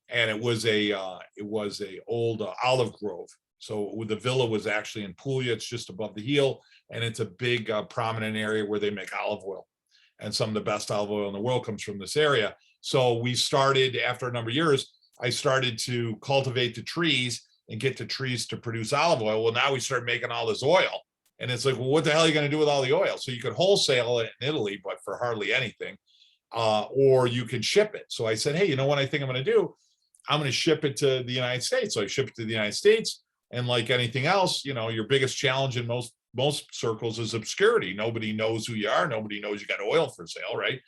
And it was a old olive grove. So the villa was actually in Puglia. It's just above the heel. And it's a big prominent area where they make olive oil. And some of the best olive oil in the world comes from this area. So we started, after a number of years, I started to cultivate the trees and get the trees to produce olive oil. Well, now we start making all this oil. And it's like, well, what the hell are you going to do with all the oil? So you could wholesale it in Italy, but for hardly anything, or you can ship it. So I said, hey, you know what I think I'm going to do? I'm going to ship it to the United States. So I shipped it to the United States. And like anything else, you know, your biggest challenge in most circles is obscurity. Nobody knows who you are. Nobody knows you got oil for sale, right?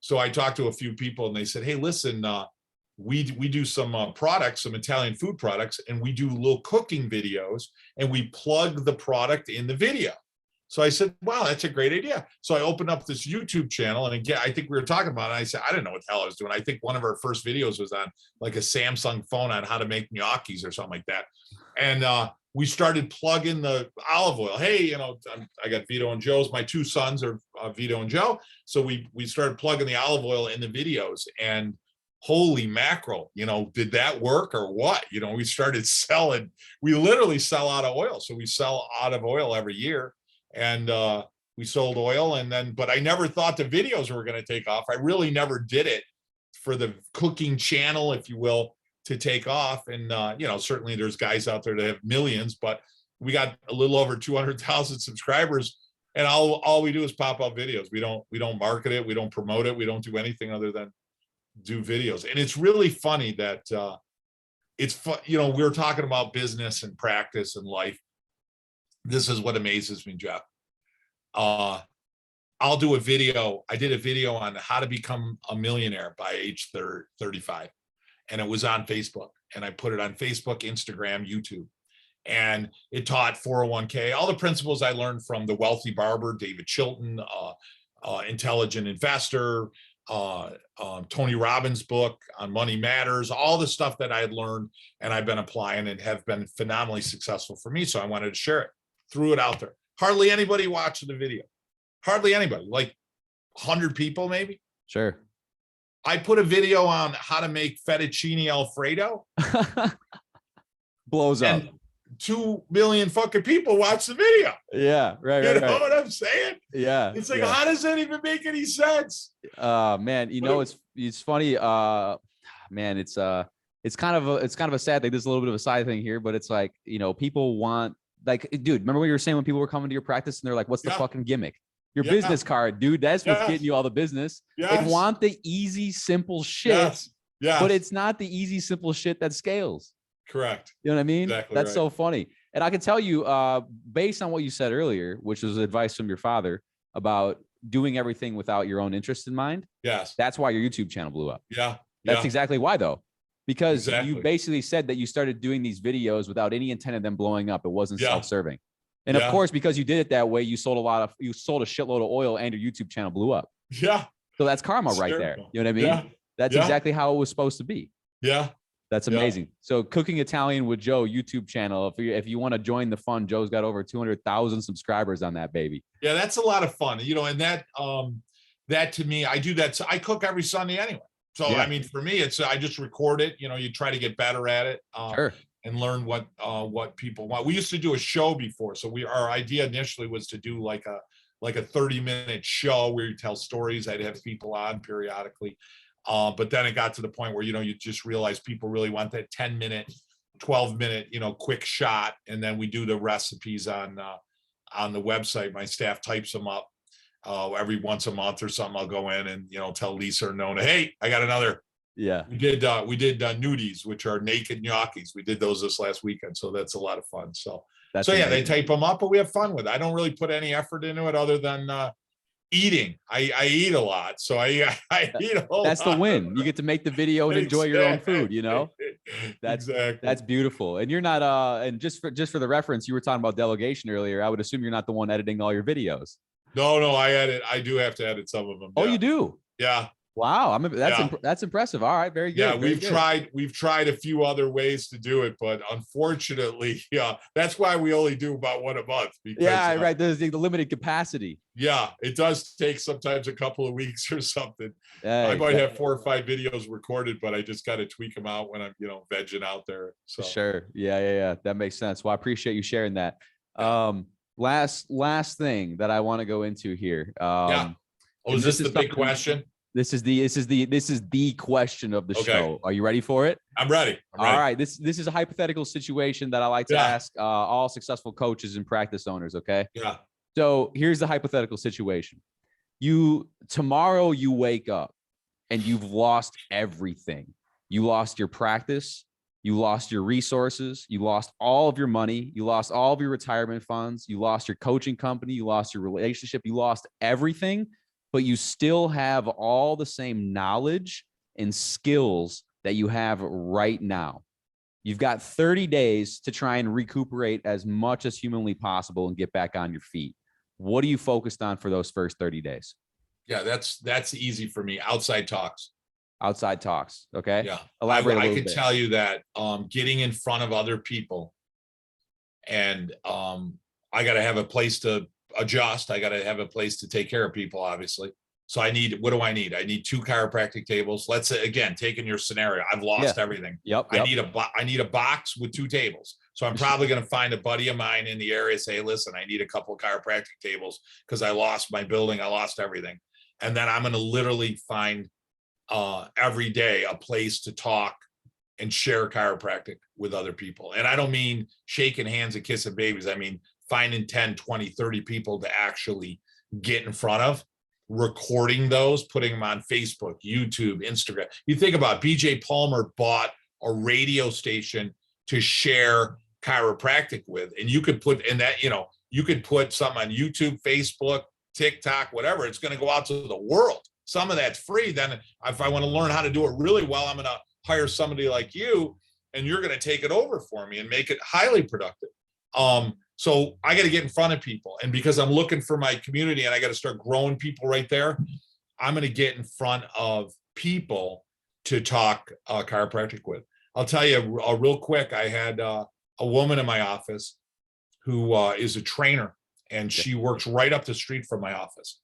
So I talked to a few people and they said, hey, listen, we do some products, some Italian food products, and we do little cooking videos and we plug the product in the video. So I said, wow, that's a great idea. So I opened up this YouTube channel, and again, I think we were talking about it. I said, I didn't know what the hell I was doing. I think one of our first videos was on like a Samsung phone on how to make gnocchis or something like that. And we started plugging the olive oil. Hey, you know, I got Vito and Joe's, my two sons are Vito and Joe. So we started plugging the olive oil in the videos, and holy mackerel, you know, did that work or what? You know, we started selling, we literally sell out of oil. So we sell out of oil every year, and we sold oil. And then, but I never thought the videos were going to take off. I really never did it for the cooking channel, if you will, to take off. And, you know, certainly there's guys out there that have millions, but we got a little over 200,000 subscribers, and all we do is pop up videos. We don't market it. We don't promote it. We don't do anything other than do videos. And it's really funny that it's fun. You know, we were talking about business and practice and life. This is what amazes me, Jeff. I'll do a video. I did a video on how to become a millionaire by age 35. And it was on Facebook. And I put it on Facebook, Instagram, YouTube. And it taught 401k, all the principles I learned from The Wealthy Barber, David Chilton, Intelligent Investor, Tony Robbins' book on Money Matters, all the stuff that I had learned and I've been applying and have been phenomenally successful for me. So I wanted to share it, threw it out there. Hardly anybody watched the video. Hardly anybody, like 100 people maybe. Sure. I put a video on how to make fettuccine Alfredo. Blows up. 2 million fucking people watch the video. Yeah, right. You know what I'm saying? Yeah. It's like, how does that even make any sense? Man, you know, it's funny. Man, it's kind of a sad thing. There's a little bit of a side thing here, but it's like, you know, people want, like, dude, remember what you were saying when people were coming to your practice and they're like, what's the fucking gimmick? your Yeah. business card, dude. That's what's getting Yes. you all the business. They Yes. want the easy, simple shit, Yes. Yes. but it's not the easy, simple shit that scales. Correct. You know what I mean? Exactly That's right. so funny. And I can tell you, based on what you said earlier, which was advice from your father about doing everything without your own interest in mind. Yes. That's why your YouTube channel blew up. Yeah. That's Yeah. exactly why, though, because you Exactly. basically said that you started doing these videos without any intent of them blowing up. It wasn't Yeah. self-serving. And of Yeah. course, because you did it that way, you sold a shitload of oil and your YouTube channel blew up. Yeah. So that's karma right Sure. there. You know what I mean? Yeah. That's Yeah. exactly how it was supposed to be. Yeah. That's Yeah. amazing. So Cooking Italian with Joe YouTube channel. If you want to join the fun, Joe's got over 200,000 subscribers on that baby. Yeah, that's a lot of fun. You know, and that to me, I do that. So I cook every Sunday anyway. So Yeah. I mean, for me, it's I just record it. You know, you try to get better at it. Sure. And learn what people want. We used to do a show before. So our idea initially was to do like a 30-minute show where you tell stories. I'd have people on periodically. But then it got to the point where, you know, you just realize people really want that 10-minute, 12-minute, you know, quick shot. And then we do the recipes on the website. My staff types them up every once a month or something. I'll go in and, you know, tell Lisa or Nona, hey, I got another. Yeah. We did nudies, which are naked gnocchis. We did those this last weekend. So that's a lot of fun. So yeah, they type them up, but we have fun with it. I don't really put any effort into it other than eating. I eat a lot. So I eat a whole That's lot. the win. You get to make the video and enjoy your own food, you know? Exactly. That's beautiful. And you're not and just for the reference, you were talking about delegation earlier. I would assume you're not the one editing all your videos. No, I edit. I do have to edit some of them. Oh, you do? Yeah. Wow. That's impressive. All right. Very good. Yeah, Very we've tried a few other ways to do it, but unfortunately, yeah, that's why we only do about one a month. Because, yeah, right. There's the limited capacity. Yeah, it does take sometimes a couple of weeks or something. Hey, I might have 4 or 5 videos recorded, but I just got to tweak them out when I'm, you know, vegging out there. So sure. Yeah. That makes sense. Well, I appreciate you sharing that. Last thing that I want to go into here. Yeah. Oh, is this the big question? This is the question of the show. Are you ready for it? I'm ready. All right. This is a hypothetical situation that I like to ask all successful coaches and practice owners. Okay. Yeah. So here's the hypothetical situation. Tomorrow you wake up and you've lost everything. You lost your practice. You lost your resources. You lost all of your money. You lost all of your retirement funds. You lost your coaching company. You lost your relationship. You lost everything. But you still have all the same knowledge and skills that you have right now. You've got 30 days to try and recuperate as much as humanly possible and get back on your feet. What are you focused on for those first 30 days? Yeah, that's easy for me. Outside talks. Outside talks. Okay. Yeah. Elaborate I could tell you that getting in front of other people, and I got to have a place to adjust. I got to have a place to take care of people, obviously. So what do I need? I need 2 chiropractic tables. Let's say, again, taking your scenario, I've lost everything. Yep. I need a box with 2 tables. So I'm probably going to find a buddy of mine in the area, say, listen, I need a couple of chiropractic tables because I lost my building. I lost everything. And then I'm going to literally find every day a place to talk and share chiropractic with other people. And I don't mean shaking hands and kissing babies. I mean, finding 10, 20, 30 people to actually get in front of, recording those, putting them on Facebook, YouTube, Instagram. You think about BJ Palmer bought a radio station to share chiropractic with, and you could put in that, you know, you could put something on YouTube, Facebook, TikTok, whatever. It's going to go out to the world. Some of that's free. Then if I want to learn how to do it really well, I'm going to hire somebody like you, and you're going to take it over for me and make it highly productive. So I got to get in front of people, and because I'm looking for my community and I got to start growing people right there, I'm going to get in front of people to talk chiropractic with. I'll tell you real quick. I had a woman in my office who is a trainer, and she works right up the street from my office,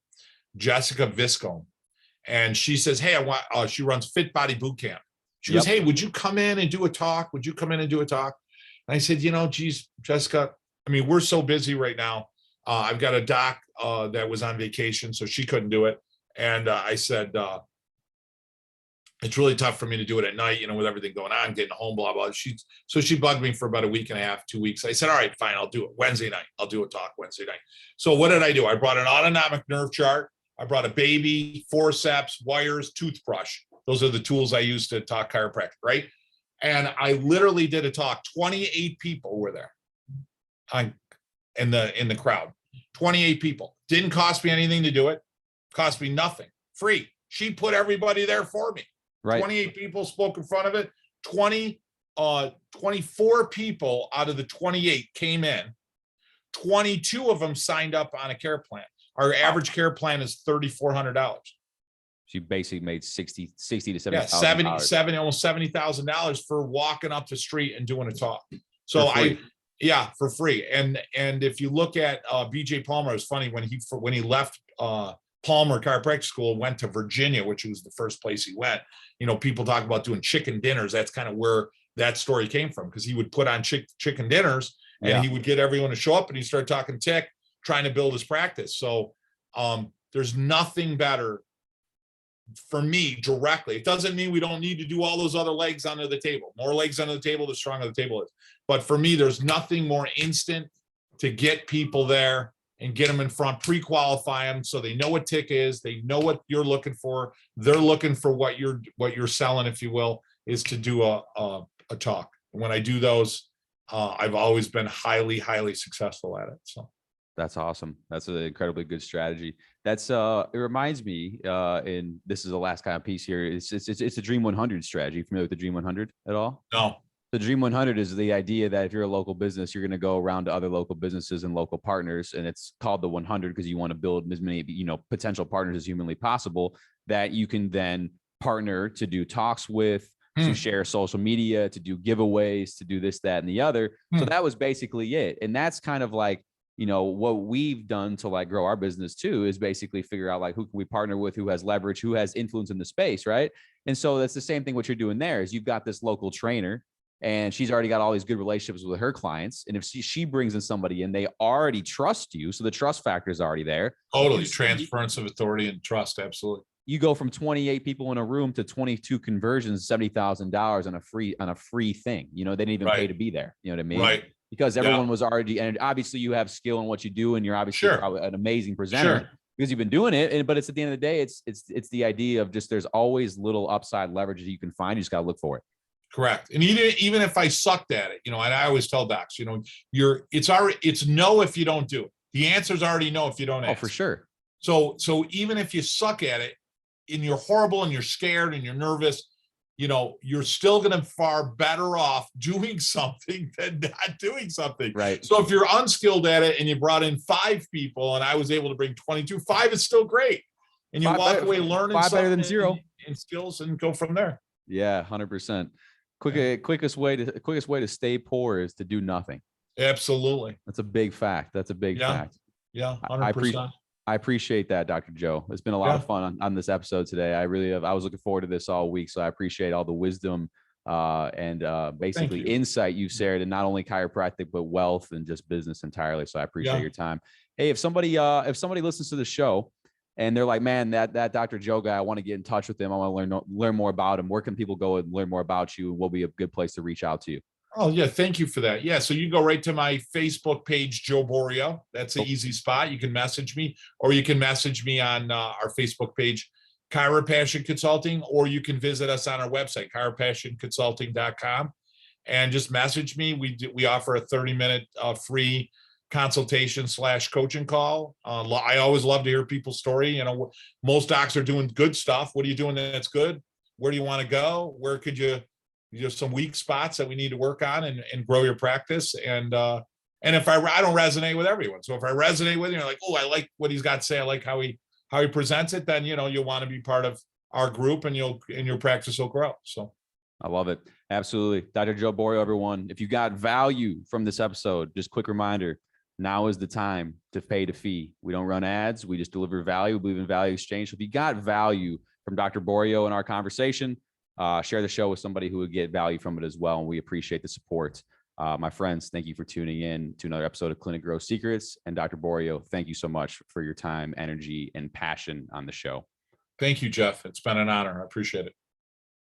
Jessica Viscone. And she says, hey, she runs Fit Body Boot Camp. She goes, hey, would you come in and do a talk? Would you come in and do a talk? And I said, geez, Jessica, I mean, we're so busy right now. I've got a doc that was on vacation, so she couldn't do it. And I said, it's really tough for me to do it at night, with everything going on, getting home, blah, blah. So she bugged me for about a week and a half, 2 weeks. I said, all right, fine, I'll do it Wednesday night. I'll do a talk Wednesday night. So what did I do? I brought an autonomic nerve chart. I brought a baby, forceps, wires, toothbrush. Those are the tools I use to talk chiropractic, right? And I literally did a talk. 28 people were there in the crowd. 28 people. Didn't cost me anything to do it. Cost me nothing. Free. She put everybody there for me. Right. 28 people spoke in front of it. 24 people out of the 28 came in. 22 of them signed up on a care plan. Our average care plan is $3,400. So you basically made 60 to 70,000. Yeah, 70, almost $70,000 for walking up the street and doing a talk. So for free. And if you look at BJ Palmer, it's funny when he left Palmer Chiropractic School, went to Virginia, which was the first place he went. People talk about doing chicken dinners. That's kind of where that story came from, because he would put on chicken dinners and he would get everyone to show up, and he started talking tech, trying to build his practice. So there's nothing better for me directly. It doesn't mean we don't need to do all those other legs under the table. More legs under the table, the stronger the table is. But for me, there's nothing more instant to get people there and get them in front, pre-qualify them so they know what tick is, they know what you're looking for. They're looking for what you're selling, if you will, is to do a talk. When I do those, I've always been highly, highly successful at it. So that's awesome. That's an incredibly good strategy. That's it reminds me, and this is the last kind of piece here. It's a Dream 100 strategy. Familiar with the Dream 100 at all? No. The Dream 100 is the idea that if you're a local business, you're going to go around to other local businesses and local partners. And it's called the 100 because you want to build as many, potential partners as humanly possible that you can then partner to do talks with, to share social media, to do giveaways, to do this, that, and the other. So that was basically it. And that's kind of like, what we've done to like grow our business too, is basically figure out like who can we partner with, who has leverage, who has influence in the space. Right. And so that's the same thing. What you're doing there is you've got this local trainer, and she's already got all these good relationships with her clients. And if she brings in somebody and they already trust you, so the trust factor is already there. Totally. Transference of authority and trust. Absolutely. You go from 28 people in a room to 22 conversions, $70,000 on a free thing. They didn't even pay to be there. You know what I mean? Right. Because everyone was already, and obviously you have skill in what you do, and you're obviously probably an amazing presenter because you've been doing it. But it's at the end of the day, it's the idea of just, there's always little upside leverage that you can find. You just got to look for it. Correct. And even if I sucked at it, and I always tell docs, it's no if you don't do it. The answer is already no if you don't ask. Oh, for sure. So even if you suck at it and you're horrible and you're scared and you're nervous, you're still going to far better off doing something than not doing something. Right. So if you're unskilled at it and you brought in 5 people and I was able to bring 22, 5 is still great. And you walk away learning 5 better than 0 in skills and go from there. Yeah, 100%. Quickest way to stay poor is to do nothing. Absolutely. That's a big fact. That's a big fact. Yeah. 100%. I appreciate that, Dr. Joe. It's been a lot of fun on this episode today. I really have. I was looking forward to this all week. So I appreciate all the wisdom and basically insight you've shared in not only chiropractic, but wealth and just business entirely. So I appreciate your time. Hey, if somebody listens to the show and they're like, man, that Dr. Joe guy, I want to get in touch with him, I want to learn more about him, where can people go and learn more about you? And what will be a good place to reach out to you? Oh, yeah. Thank you for that. Yeah. So you go right to my Facebook page, Joe Borio. That's an easy spot. You can message me, or you can message me on our Facebook page, Chiropassion Consulting, or you can visit us on our website, chiropassionconsulting.com, and just message me. We offer a 30-minute free consultation / coaching call. I always love to hear people's story. Most docs are doing good stuff. What are you doing that's good? Where do you want to go? Where could you some weak spots that we need to work on and grow your practice. And if I don't resonate with everyone. So if I resonate with you, you're like, oh, I like what he's got to say. I like how he presents it. Then, you'll want to be part of our group and your practice will grow. So I love it. Absolutely. Dr. Joe Borio, everyone, if you got value from this episode, just quick reminder, now is the time to pay the fee. We don't run ads. We just deliver value. We believe in value exchange. So if you got value from Dr. Borio in our conversation, share the show with somebody who would get value from it as well. And we appreciate the support. My friends, thank you for tuning in to another episode of Clinic Growth Secrets. And Dr. Borio, thank you so much for your time, energy, and passion on the show. Thank you, Jeff. It's been an honor. I appreciate it.